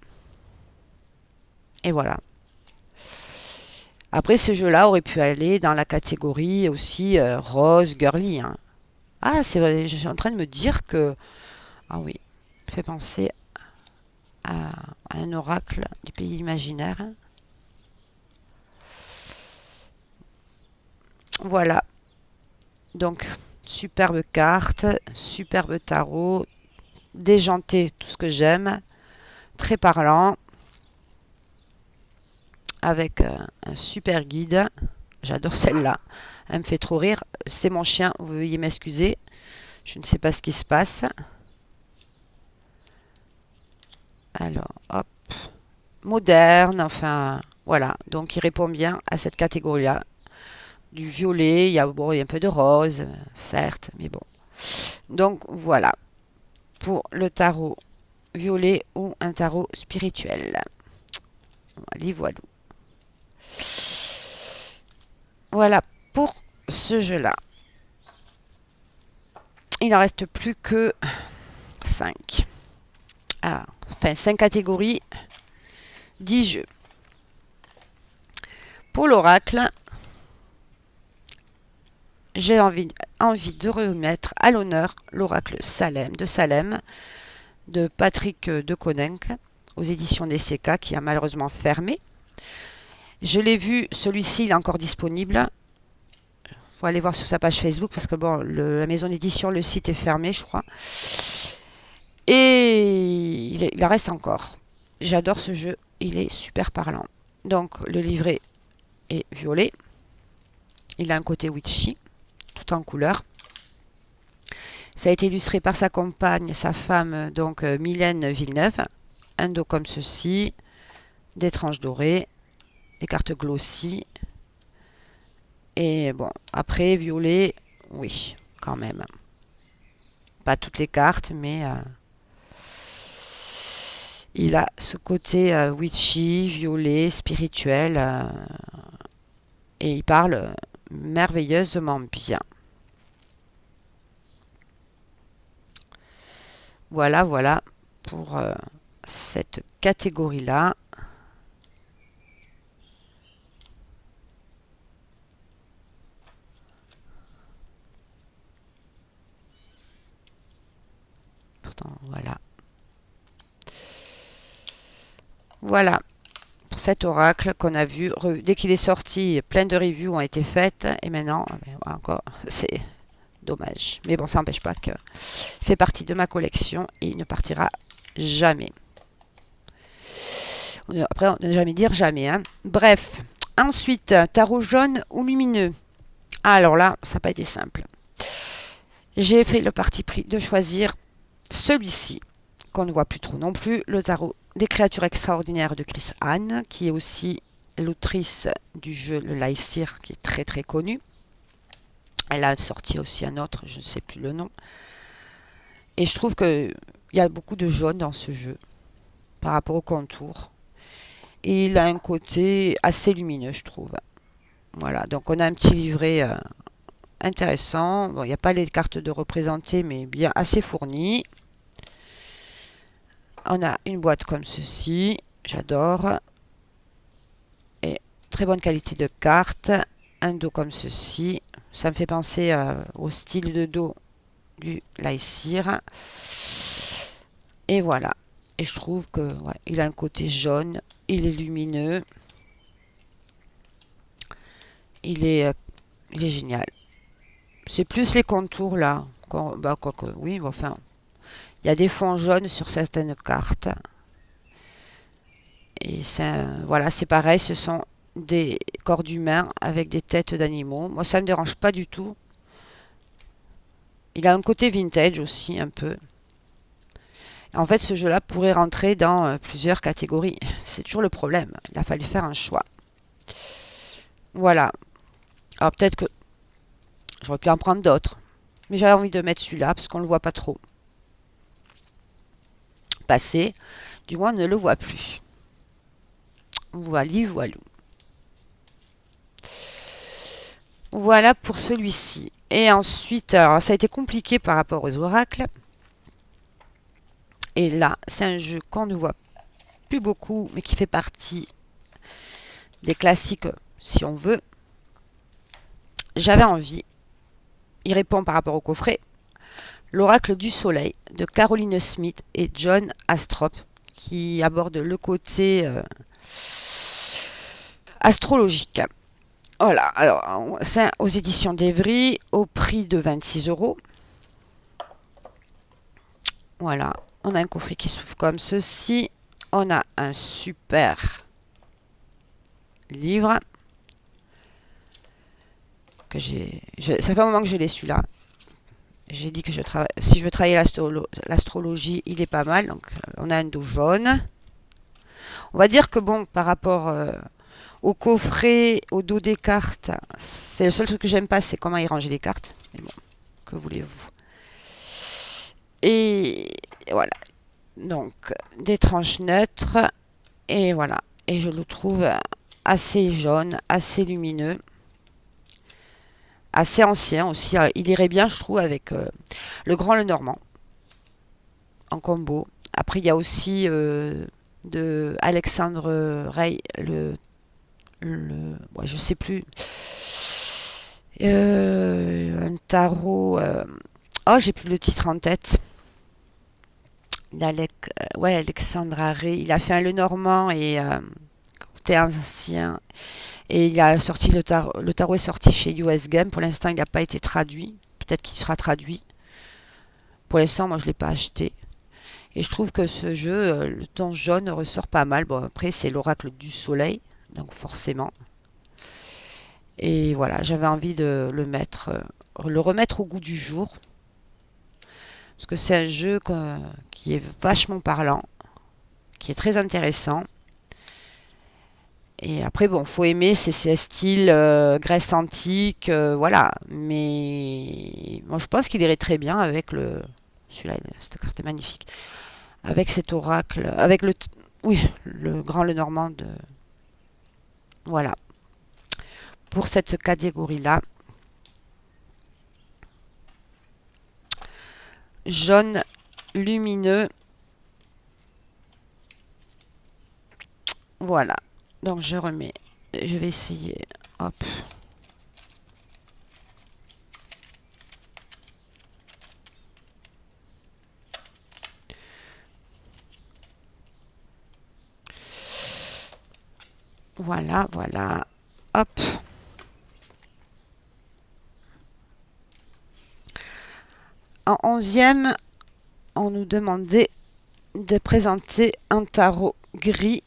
et voilà. Après, ce jeu-là aurait pu aller dans la catégorie aussi rose, girly. Hein. Ah, c'est vrai, je suis en train de me dire que... Ah oui, ça fait penser à un oracle du pays imaginaire. Voilà. Donc, superbe carte, superbe tarot, déjanté, tout ce que j'aime, très parlant, avec un super guide. J'adore celle-là. Elle me fait trop rire. C'est mon chien, vous veuillez m'excuser. Je ne sais pas ce qui se passe. Alors, hop. Moderne, enfin, voilà. Donc, il répond bien à cette catégorie-là. Du violet, il y a un peu de rose, certes, mais bon. Donc, voilà. Pour le tarot violet ou un tarot spirituel. Allez, voilà. Voilà pour ce jeu-là. Il n'en reste plus que 5. Ah, enfin, 5 catégories, 10 jeux. Pour l'oracle, j'ai envie de remettre à l'honneur l'oracle Salem de Salem de Patrick de Coninck aux éditions DCK qui a malheureusement fermé. Je l'ai vu, celui-ci il est encore disponible. Faut aller voir sur sa page Facebook parce que bon, la maison d'édition, le site est fermé, je crois. Et il en reste encore. J'adore ce jeu, il est super parlant. Donc le livret est violet. Il a un côté witchy, tout en couleur. Ça a été illustré par sa compagne, sa femme, donc Mylène Villeneuve. Un dos comme ceci, des tranches dorées, des cartes glossy. Et bon, après, violet, oui, quand même. Pas toutes les cartes, mais il a ce côté witchy, violet, spirituel. Et il parle merveilleusement bien. Voilà, voilà pour cette catégorie-là. Pourtant, voilà. Voilà pour cet oracle qu'on a vu. Dès qu'il est sorti, plein de reviews ont été faites. Et maintenant, encore, c'est dommage. Mais bon, ça n'empêche pas qu'il fait partie de ma collection et il ne partira jamais. Après, on ne jamais dire jamais. Hein. Bref. Ensuite, tarot jaune ou lumineux. Alors là, ça n'a pas été simple. J'ai fait le parti pris de choisir celui-ci, qu'on ne voit plus trop non plus, le tarot des créatures extraordinaires de Chris Hahn, qui est aussi l'autrice du jeu Le Lycir, qui est très très connu. Elle a sorti aussi un autre, je ne sais plus le nom. Et je trouve qu'il y a beaucoup de jaune dans ce jeu, par rapport au contour. Et il a un côté assez lumineux, je trouve. Voilà, donc on a un petit livret intéressant. Bon, il n'y a pas les cartes de représenter, mais bien assez fourni. On a une boîte comme ceci, j'adore. Et très bonne qualité de cartes. Un dos comme ceci. Ça me fait penser au style de dos du Lycir. Et voilà. Et je trouve que ouais, il a un côté jaune. Il est lumineux. Il est génial. C'est plus les contours là. Oui, enfin. Il y a des fonds jaunes sur certaines cartes. Et voilà, c'est pareil, ce sont des corps d'humains avec des têtes d'animaux. Moi, ça ne me dérange pas du tout. Il a un côté vintage aussi, un peu. En fait, ce jeu-là pourrait rentrer dans plusieurs catégories. C'est toujours le problème. Il a fallu faire un choix. Voilà. Alors peut-être que j'aurais pu en prendre d'autres. Mais j'avais envie de mettre celui-là parce qu'on ne le voit pas trop passer. Du moins, on ne le voit plus. Voilà, voilà. Voilà pour celui-ci. Et ensuite, alors, ça a été compliqué par rapport aux oracles. Et là, c'est un jeu qu'on ne voit plus beaucoup, mais qui fait partie des classiques, si on veut. J'avais envie. Il répond par rapport au coffret. L'oracle du soleil de Caroline Smith et John Astrop, qui aborde le côté astrologique. Voilà, alors c'est aux éditions d'Evry au prix de 26 €. Voilà, on a un coffret qui s'ouvre comme ceci. On a un super livre que ça fait un moment que je l'ai celui-là. J'ai dit que si je veux travailler l'astrologie, il est pas mal. Donc on a un dos jaune. On va dire que bon, par rapport au coffret, au dos des cartes, c'est le seul truc que j'aime pas, c'est comment il rangeait les cartes. Mais bon, que voulez-vous. Et voilà. Donc des tranches neutres. Et voilà. Et je le trouve assez jaune, assez lumineux. Assez ancien aussi. Il irait bien, je trouve, avec le Grand Lenormand en combo. Après, il y a aussi de Alexandre Rey, ouais, je sais plus, un tarot. Oh, j'ai plus le titre en tête. Ouais, Alexandre Ray. Il a fait un Lenormand et côté ancien. Et il a sorti le tarot est sorti chez US Game. Pour l'instant, il n'a pas été traduit. Peut-être qu'il sera traduit. Pour l'instant, moi, je ne l'ai pas acheté. Et je trouve que ce jeu, le ton jaune ressort pas mal. Bon, après, c'est l'oracle du soleil, donc forcément. Et voilà, j'avais envie de le remettre au goût du jour. Parce que c'est un jeu qui est vachement parlant, qui est très intéressant. Et après, bon, faut aimer, c'est un style Grèce antique, voilà. Mais moi, je pense qu'il irait très bien avec celui-là, cette carte est magnifique. Avec cet oracle, oui, le grand Lenormand de, voilà. Pour cette catégorie-là, jaune lumineux, voilà. Donc je remets, je vais essayer, hop. Voilà, voilà, hop. En 11e, on nous demandait de présenter un tarot gris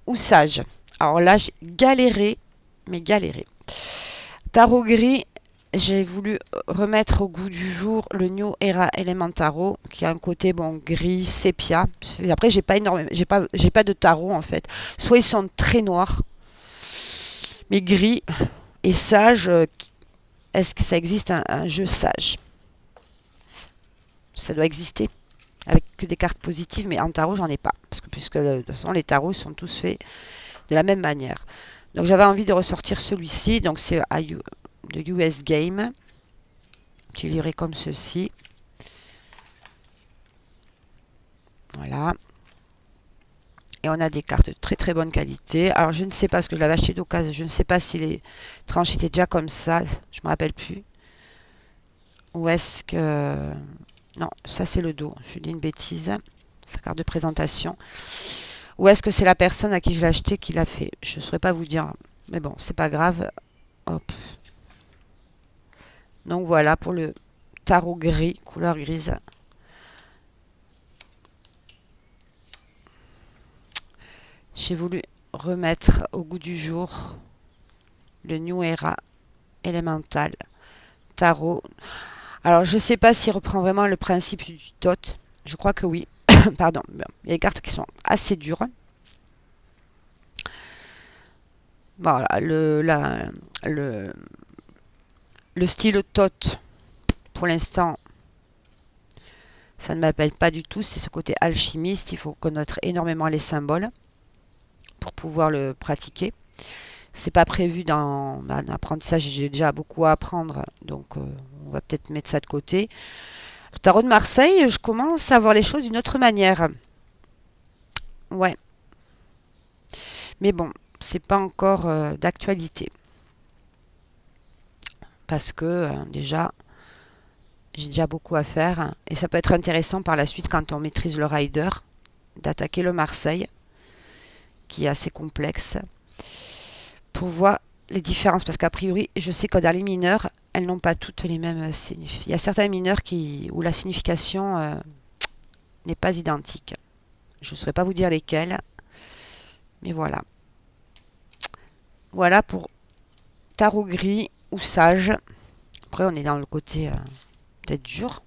ou sage. Alors là, j'ai galéré, mais galéré. Tarot gris, j'ai voulu remettre au goût du jour le New Era Element Tarot, qui a un côté bon gris, sépia. Et après, j'ai pas de tarot en fait. Soit ils sont très noirs, mais gris et sage. Est-ce que ça existe un jeu sage? Ça doit exister avec que des cartes positives, mais en tarot, j'en ai pas. Parce que puisque de toute façon, les tarots sont tous faits de la même manière. Donc j'avais envie de ressortir celui-ci. Donc c'est de US Game. Tu lirais comme ceci. Voilà. Et on a des cartes de très très bonne qualité. Alors je ne sais pas, parce que je l'avais acheté d'occasion, je ne sais pas si les tranches étaient déjà comme ça. Je ne me rappelle plus. Ou est-ce que... Non, ça c'est le dos. Je dis une bêtise. Sa carte de présentation. Ou est-ce que c'est la personne à qui je l'ai acheté qui l'a fait? Je ne saurais pas vous dire. Mais bon, c'est pas grave. Hop. Donc voilà pour le tarot gris, couleur grise. J'ai voulu remettre au goût du jour le New Era Elemental Tarot. Alors je ne sais pas s'il reprend vraiment le principe du tot. Je crois que oui. Pardon. Il y a des cartes qui sont assez dures. Voilà, le style tot, pour l'instant, ça ne m'appelle pas du tout. C'est ce côté alchimiste. Il faut connaître énormément les symboles pour pouvoir le pratiquer. C'est pas prévu dans un apprentissage. J'ai déjà beaucoup à apprendre, donc on va peut-être mettre ça de côté. Le tarot de Marseille, je commence à voir les choses d'une autre manière. Ouais, mais bon, c'est pas encore d'actualité parce que déjà j'ai déjà beaucoup à faire et ça peut être intéressant par la suite quand on maîtrise le rider d'attaquer le Marseille qui est assez complexe pour voir les différences parce qu'a priori je sais que dans les mineurs elles n'ont pas toutes les mêmes significations. Il y a certains mineurs où la signification n'est pas identique. Je ne saurais pas vous dire lesquels, mais voilà. Voilà pour tarot gris ou sage. Après on est dans le côté peut-être dur.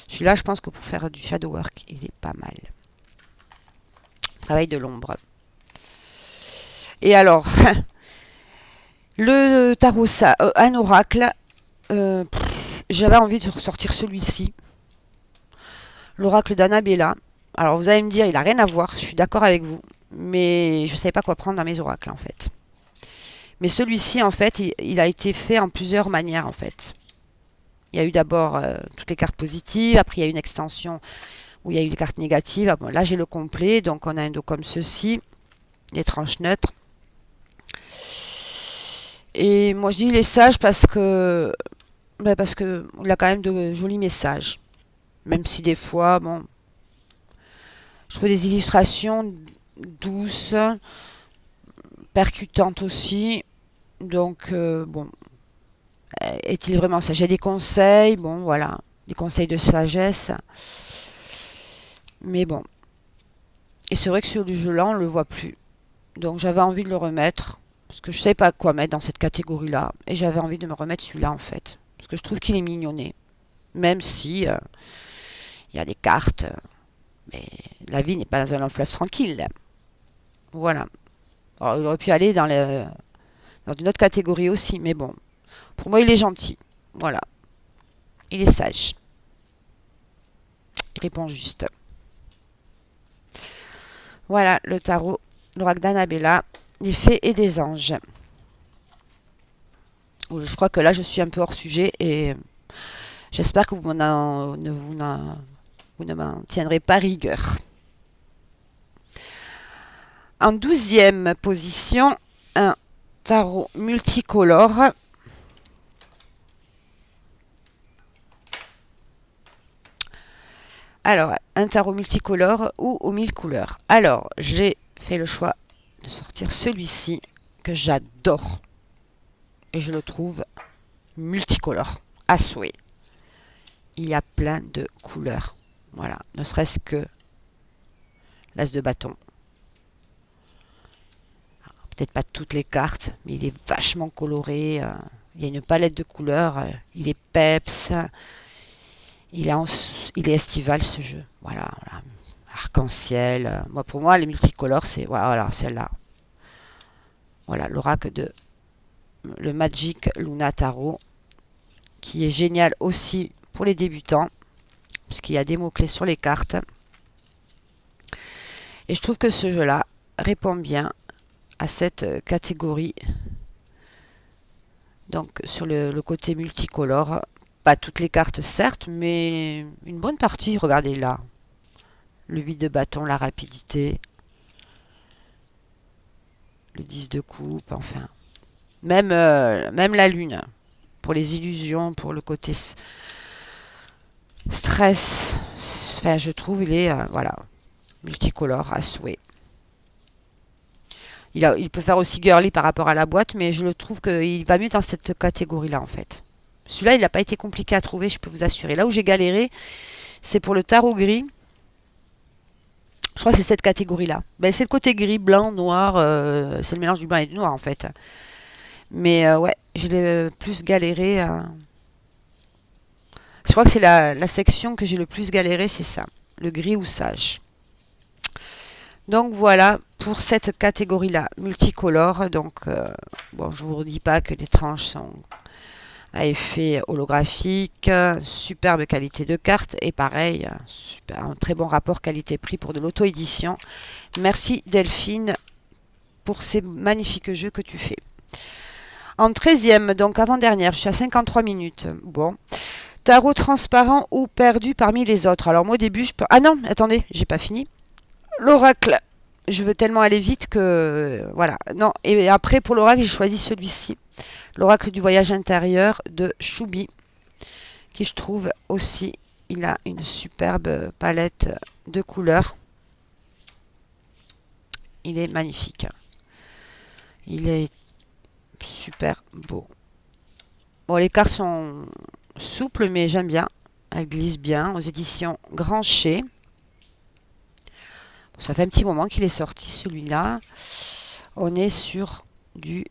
Celui-là je pense que pour faire du shadow work il est pas mal. Travail de l'ombre. Et alors, le tarot, un oracle, j'avais envie de ressortir celui-ci, l'oracle d'Annabella. Alors vous allez me dire, il n'a rien à voir, je suis d'accord avec vous, mais je ne savais pas quoi prendre dans mes oracles en fait. Mais celui-ci, en fait, il a été fait en plusieurs manières en fait. Il y a eu d'abord toutes les cartes positives, après il y a eu une extension où il y a eu les cartes négatives. Ah bon, là j'ai le complet, donc on a un dos comme ceci, les tranches neutres. Et moi je dis les sages parce que il a quand même de jolis messages. Même si des fois, bon, je trouve des illustrations douces, percutantes aussi. Donc, bon, est-il vraiment ça? J'ai des conseils, bon, voilà, des conseils de sagesse. Mais bon, et c'est vrai que sur du jeu-là, on le voit plus. Donc, j'avais envie de le remettre. Parce que je ne savais pas quoi mettre dans cette catégorie-là. Et j'avais envie de me remettre celui-là, en fait. Parce que je trouve qu'il est mignonné. Même si il y a des cartes. Mais la vie n'est pas dans un long fleuve tranquille. Voilà. Alors, il aurait pu aller dans une autre catégorie aussi. Mais bon, pour moi, il est gentil. Voilà. Il est sage. Il répond juste. Voilà le tarot, l'oracle d'Annabella, des fées et des anges. Je crois que là, je suis un peu hors sujet et j'espère que vous ne m'en tiendrez pas rigueur. En 12e position, un tarot multicolore. Alors, un tarot multicolore ou aux 1000 couleurs. Alors, j'ai fait le choix de sortir celui-ci que j'adore. Et je le trouve multicolore, à souhait. Il y a plein de couleurs. Voilà, ne serait-ce que l'as de bâton. Peut-être pas toutes les cartes, mais il est vachement coloré. Il y a une palette de couleurs. Il est peps. Il est estival ce jeu. Voilà, voilà. Arc-en-ciel. Moi, pour moi, les multicolores, c'est voilà, celle-là. Voilà, l'oracle de le Magic Luna Tarot, qui est génial aussi pour les débutants, puisqu'il y a des mots-clés sur les cartes. Et je trouve que ce jeu-là répond bien à cette catégorie. Donc, sur le côté multicolore, pas toutes les cartes certes, mais une bonne partie. Regardez là. Le 8 de bâton, la rapidité. Le 10 de coupe, enfin. Même la lune. Pour les illusions, pour le côté stress. Enfin, je trouve il est voilà, multicolore à souhait. Il peut faire aussi girly par rapport à la boîte, mais je le trouve qu'il va mieux dans cette catégorie-là en fait. Celui-là, il n'a pas été compliqué à trouver, je peux vous assurer. Là où j'ai galéré, c'est pour le tarot gris. Je crois que c'est cette catégorie-là. Ben, c'est le côté gris, blanc, noir. C'est le mélange du blanc et du noir en fait. Mais ouais, j'ai plus galéré. Je crois que c'est la section que j'ai le plus galéré, c'est ça. Le gris ou sage. Donc voilà pour cette catégorie-là, multicolore. Donc, bon, je ne vous redis pas que les tranches sont à effet holographique, superbe qualité de carte et pareil, un très bon rapport qualité-prix pour de l'auto-édition. Merci Delphine pour ces magnifiques jeux que tu fais. En 13e, donc avant-dernière, je suis à 53 minutes. Bon. Tarot transparent ou perdu parmi les autres. Alors moi au début, je peux... Ah non, attendez, j'ai pas fini. L'oracle, je veux tellement aller vite que... Voilà. Non, et après pour l'oracle, j'ai choisi celui-ci. L'oracle du voyage intérieur de Choubi, qui je trouve aussi, il a une superbe palette de couleurs. Il est magnifique. Il est super beau. Bon, les cartes sont souples, mais j'aime bien. Elles glissent bien aux éditions Grancher. Bon, ça fait un petit moment qu'il est sorti celui-là. On est sur du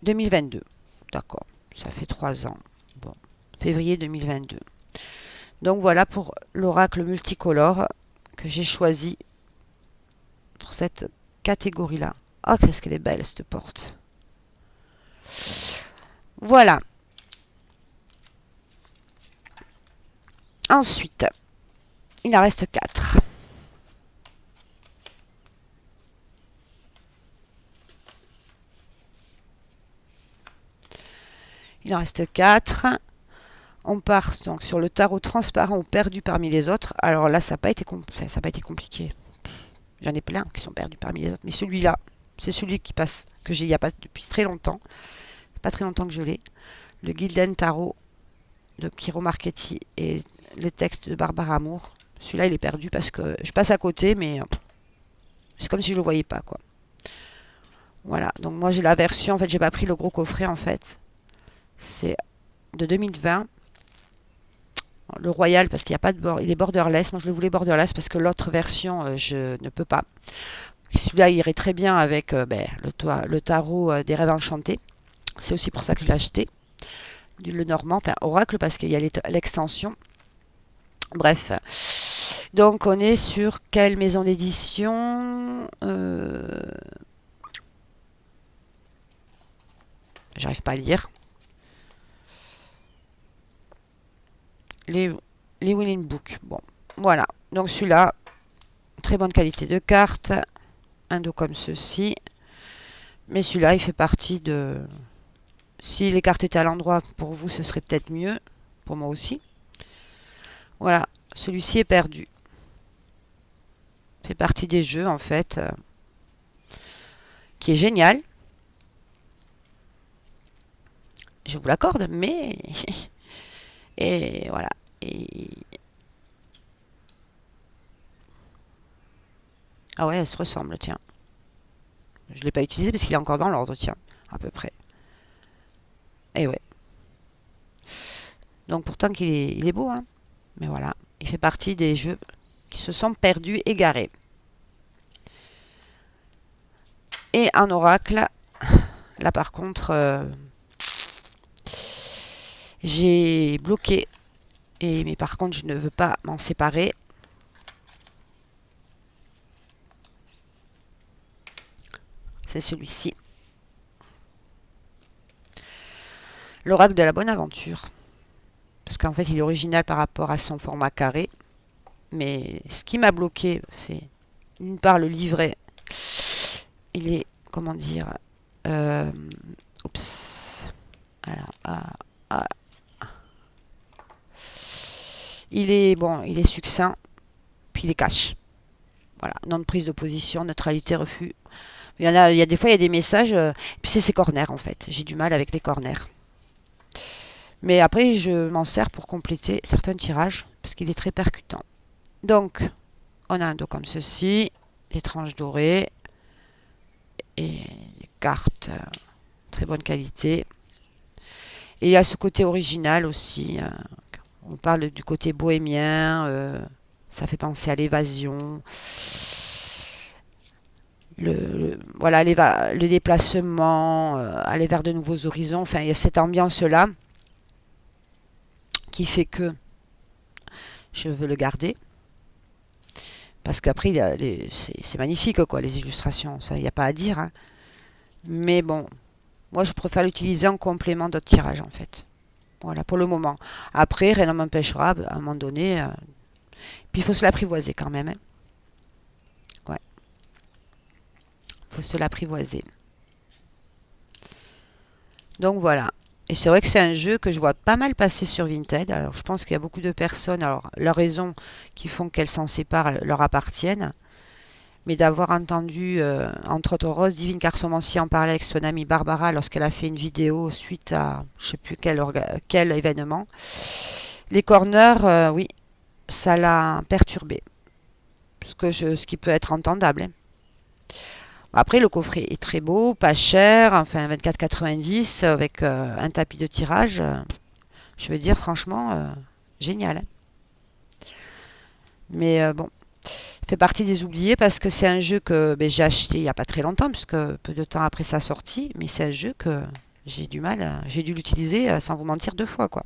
2022. D'accord, ça fait 3 ans. Bon, février 2022. Donc voilà pour l'oracle multicolore que j'ai choisi pour cette catégorie-là. Oh, qu'est-ce qu'elle est belle cette porte. Voilà. Ensuite, il en reste 4. Il en reste 4. On part donc sur le tarot transparent ou perdu parmi les autres. Alors là, ça n'a pas été compliqué. J'en ai plein qui sont perdus parmi les autres. Mais celui-là, c'est celui qui passe, que j'ai il n'y a pas depuis très longtemps. Pas très longtemps que je l'ai. Le Gilden Tarot de Kiro Marchetti et les textes de Barbara Amour. Celui-là, il est perdu parce que je passe à côté, mais c'est comme si je le voyais pas, quoi. Voilà, donc moi j'ai la version, en fait, j'ai pas pris le gros coffret, en fait. C'est de 2020. Le Royal, parce qu'il n'y a pas de bord, il est borderless. Moi, je le voulais borderless parce que l'autre version, je ne peux pas. Celui-là irait très bien avec le tarot des rêves enchantés. C'est aussi pour ça que je l'ai acheté. Le Normand, enfin Oracle, parce qu'il y a l'extension. Bref. Donc, on est sur quelle maison d'édition J'arrive pas à lire. Les Winning Book. Bon, voilà. Donc, celui-là, très bonne qualité de carte. Un dos comme ceci. Mais celui-là, il fait partie de... Si les cartes étaient à l'endroit, pour vous, ce serait peut-être mieux. Pour moi aussi. Voilà. Celui-ci est perdu. Fait partie des jeux, en fait. Qui est génial. Je vous l'accorde, mais... Et voilà. Et... Ah ouais, elle se ressemble, tiens. Je ne l'ai pas utilisé parce qu'il est encore dans l'ordre, tiens, à peu près. Et ouais. Donc pourtant il est beau, hein. Mais voilà, il fait partie des jeux qui se sont perdus, égarés. Et un oracle, là par contre, j'ai bloqué. Mais par contre, je ne veux pas m'en séparer. C'est celui-ci. L'oracle de la bonne aventure. Parce qu'en fait, il est original par rapport à son format carré. Mais ce qui m'a bloqué, c'est d'une part le livret. Il est, comment dire, oups. Alors, il est bon, il est succinct, puis il est cash. Voilà, non de prise de position, neutralité, refus. Il y a des fois, il y a des messages, puis c'est ces corners en fait. J'ai du mal avec les corners. Mais après, je m'en sers pour compléter certains tirages, parce qu'il est très percutant. Donc, on a un dos comme ceci, les tranches dorées, et les cartes, très bonne qualité. Et il y a ce côté original aussi. On parle du côté bohémien, ça fait penser à l'évasion. Voilà, le déplacement, aller vers de nouveaux horizons. Enfin, il y a cette ambiance-là qui fait que je veux le garder. Parce qu'après, c'est magnifique, quoi, les illustrations. Ça, il n'y a pas à dire. Hein. Mais bon, moi, je préfère l'utiliser en complément d'autres tirages, en fait. Voilà, pour le moment. Après, rien ne m'empêchera, à un moment donné. Puis, il faut se l'apprivoiser quand même. Hein. Ouais. Il faut se l'apprivoiser. Donc, voilà. Et c'est vrai que c'est un jeu que je vois pas mal passer sur Vinted. Alors, je pense qu'il y a beaucoup de personnes, alors, leurs raisons qui font qu'elles s'en séparent leur appartiennent. Mais d'avoir entendu, entre autres, Rose Divine Cartomancie en parler avec son amie Barbara lorsqu'elle a fait une vidéo suite à je sais plus quel événement. Les corners, oui, ça l'a perturbé. Ce qui peut être entendable. Hein. Après, le coffret est très beau, pas cher, enfin 24,90 avec un tapis de tirage. Je veux dire, franchement, génial. Hein. Mais bon. Fait partie des oubliés parce que c'est un jeu que j'ai acheté il n'y a pas très longtemps, puisque peu de temps après sa sortie, mais c'est un jeu que j'ai dû l'utiliser, sans vous mentir, 2 fois, quoi.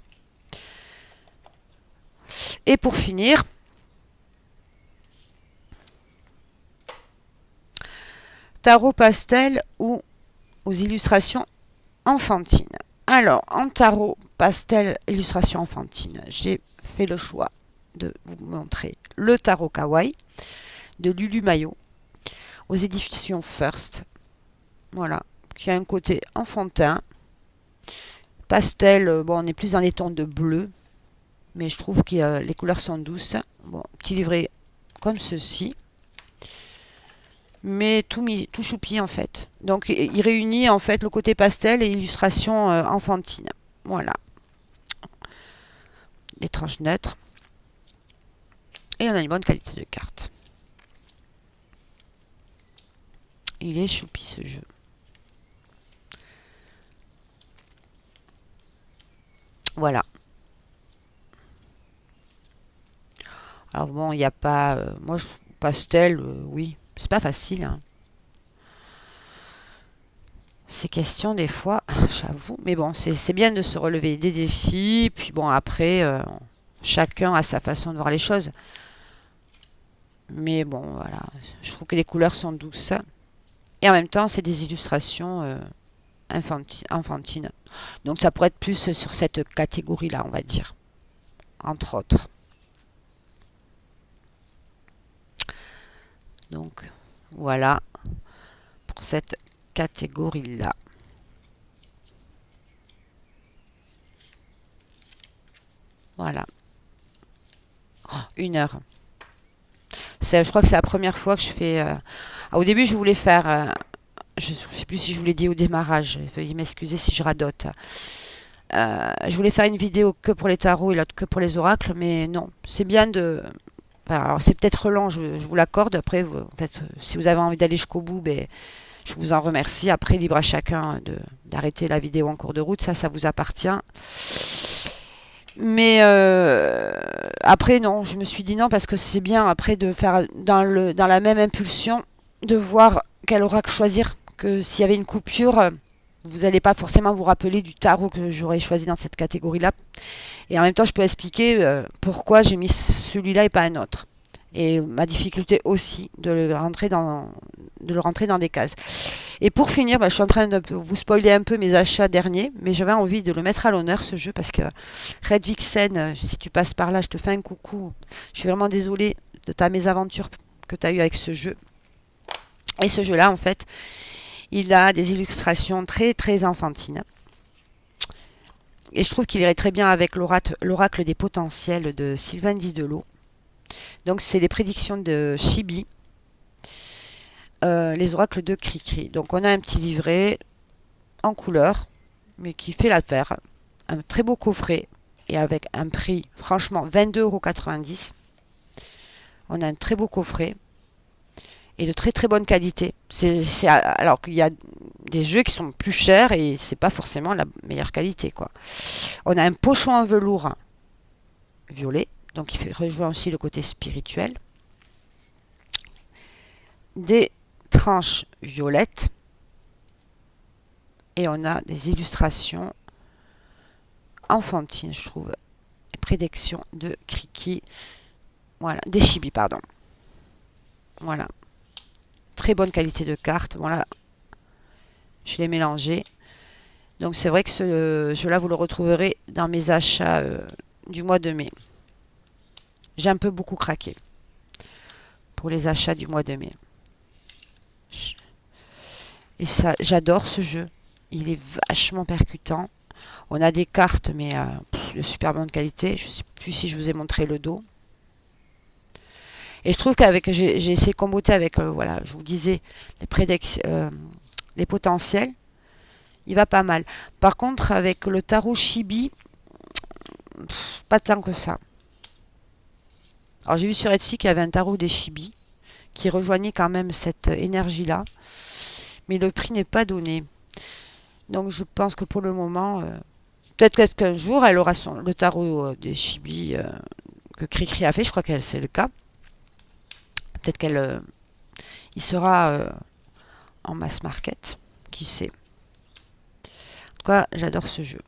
Et pour finir, tarot pastel ou aux illustrations enfantines. Alors, en tarot pastel illustration enfantine, j'ai fait le choix de vous montrer le tarot kawaii de Lulu Maillot aux éditions First. Voilà, qui a un côté enfantin. Pastel, bon, on est plus dans les tons de bleu, mais je trouve que les couleurs sont douces. Bon, petit livret comme ceci, mais tout choupi en fait. Donc il réunit en fait le côté pastel et illustration enfantine. Voilà. les tranches neutres. Et on a une bonne qualité de carte. Il est choupi ce jeu. Voilà. Alors bon, il n'y a pas... moi, pastel, oui. C'est pas facile, hein. C'est question des fois, j'avoue. Mais bon, c'est bien de se relever des défis. Puis bon, après, chacun a sa façon de voir les choses. Mais bon, voilà. Je trouve que les couleurs sont douces. Et en même temps, c'est des illustrations enfantines. Donc ça pourrait être plus sur cette catégorie-là, on va dire. Entre autres. Donc voilà pour cette catégorie-là. Voilà. Oh, 1 heure. Je crois que c'est la première fois que je fais... au début, je voulais faire... je ne sais plus si je vous l'ai dit au démarrage. Veuillez m'excuser si je radote. Je voulais faire une vidéo que pour les tarots et l'autre que pour les oracles. Mais non, c'est bien de... Enfin, alors c'est peut-être lent, je vous l'accorde. Après, en fait, si vous avez envie d'aller jusqu'au bout, ben, je vous en remercie. Après, libre à chacun d'arrêter la vidéo en cours de route. Ça vous appartient. Mais après, non, je me suis dit non parce que c'est bien après de faire dans la même impulsion de voir quel oracle choisir. Que s'il y avait une coupure, vous n'allez pas forcément vous rappeler du tarot que j'aurais choisi dans cette catégorie-là. Et en même temps, je peux expliquer pourquoi j'ai mis celui-là et pas un autre. Et ma difficulté aussi de le rentrer dans des cases. Et pour finir, je suis en train de vous spoiler un peu mes achats derniers, mais j'avais envie de le mettre à l'honneur, ce jeu, parce que Red Vixen, si tu passes par là, je te fais un coucou. Je suis vraiment désolée de ta mésaventure que tu as eue avec ce jeu. Et ce jeu-là, en fait, il a des illustrations très, très enfantines. Et je trouve qu'il irait très bien avec l'oracle des potentiels de Sylvain Didelot. Donc, c'est les prédictions de Chibi. Les oracles de Cricri. Donc on a un petit livret en couleur, mais qui fait l'affaire. Un très beau coffret et avec un prix, franchement, 22,90 €. On a un très beau coffret et de très très bonne qualité. Alors qu'il y a des jeux qui sont plus chers et c'est pas forcément la meilleure qualité, quoi. On a un pochon en velours violet, donc il rejoint aussi le côté spirituel. Des tranches violettes et on a des illustrations enfantines, je trouve. Prédiction de Cricri. Voilà, des Chibi, pardon. Voilà. Très bonne qualité de carte. Voilà. Je l'ai mélangé. Donc c'est vrai que ce jeu-là, vous le retrouverez dans mes achats du mois de mai. J'ai un peu beaucoup craqué pour les achats du mois de mai. Et ça, j'adore ce jeu. Il est vachement percutant. On a des cartes, mais de super bonne qualité. Je ne sais plus si je vous ai montré le dos. Et je trouve qu'avec, j'ai essayé de comboter avec, voilà, je vous disais, les potentiels. Il va pas mal. Par contre, avec le tarot Chibi, pas tant que ça. Alors j'ai vu sur Etsy qu'il y avait un tarot des Chibi qui rejoignait quand même cette énergie-là. Mais le prix n'est pas donné. Donc je pense que pour le moment, peut-être qu'un jour, elle aura le tarot des Chibi que Cricri a fait. Je crois que c'est le cas. Peut-être il sera en mass market. Qui sait. En tout cas, j'adore ce jeu.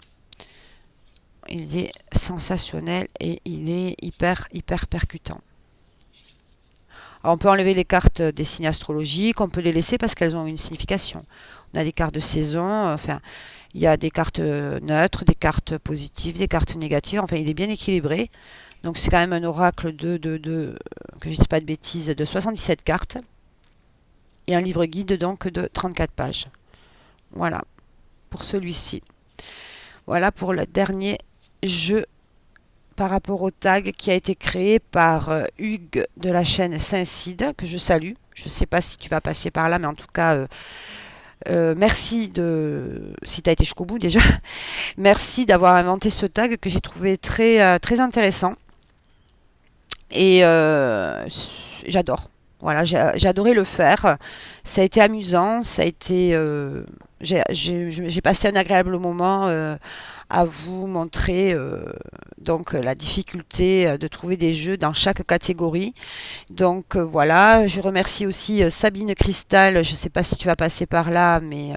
Il est sensationnel et il est hyper, hyper percutant. Alors, on peut enlever les cartes des signes astrologiques, on peut les laisser parce qu'elles ont une signification. On a des cartes de saison, enfin, il y a des cartes neutres, des cartes positives, des cartes négatives. Enfin, il est bien équilibré. Donc, c'est quand même un oracle que je ne dise pas de bêtises, de 77 cartes. Et un livre guide donc de 34 pages. Voilà, pour celui-ci. Voilà pour le dernier jeu par rapport au tag qui a été créé par Hugues de la chaîne Saint-Cide, que je salue. Je ne sais pas si tu vas passer par là, mais en tout cas, Merci si tu as été jusqu'au bout déjà, merci d'avoir inventé ce tag que j'ai trouvé très intéressant. Et j'adore. Voilà, j'ai adoré le faire. Ça a été amusant, ça a été, j'ai passé un agréable moment à vous montrer donc la difficulté de trouver des jeux dans chaque catégorie. Donc voilà, je remercie aussi Sabine Cristal. Je ne sais pas si tu vas passer par là, mais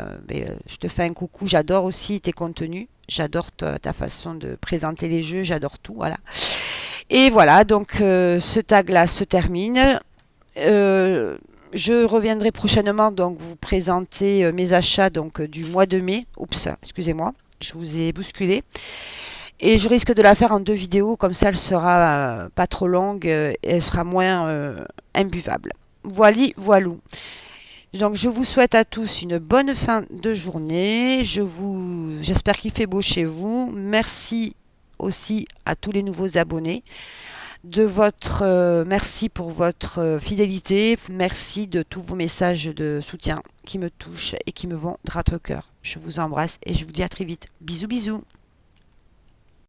je te fais un coucou. J'adore aussi tes contenus. J'adore ta façon de présenter les jeux. J'adore tout. Voilà. Et voilà, donc ce tag-là se termine. Euh, je reviendrai prochainement donc vous présenter mes achats donc du mois de mai. Oups, excusez-moi, je vous ai bousculé. Et je risque de la faire en deux vidéos, comme ça elle sera pas trop longue et elle sera moins imbuvable. Voilou. Donc je vous souhaite à tous une bonne fin de journée. J'espère qu'il fait beau chez vous. Merci aussi à tous les nouveaux abonnés merci pour votre fidélité, merci de tous vos messages de soutien qui me touchent et qui me vont droit au cœur. Je vous embrasse et je vous dis à très vite. Bisous bisous.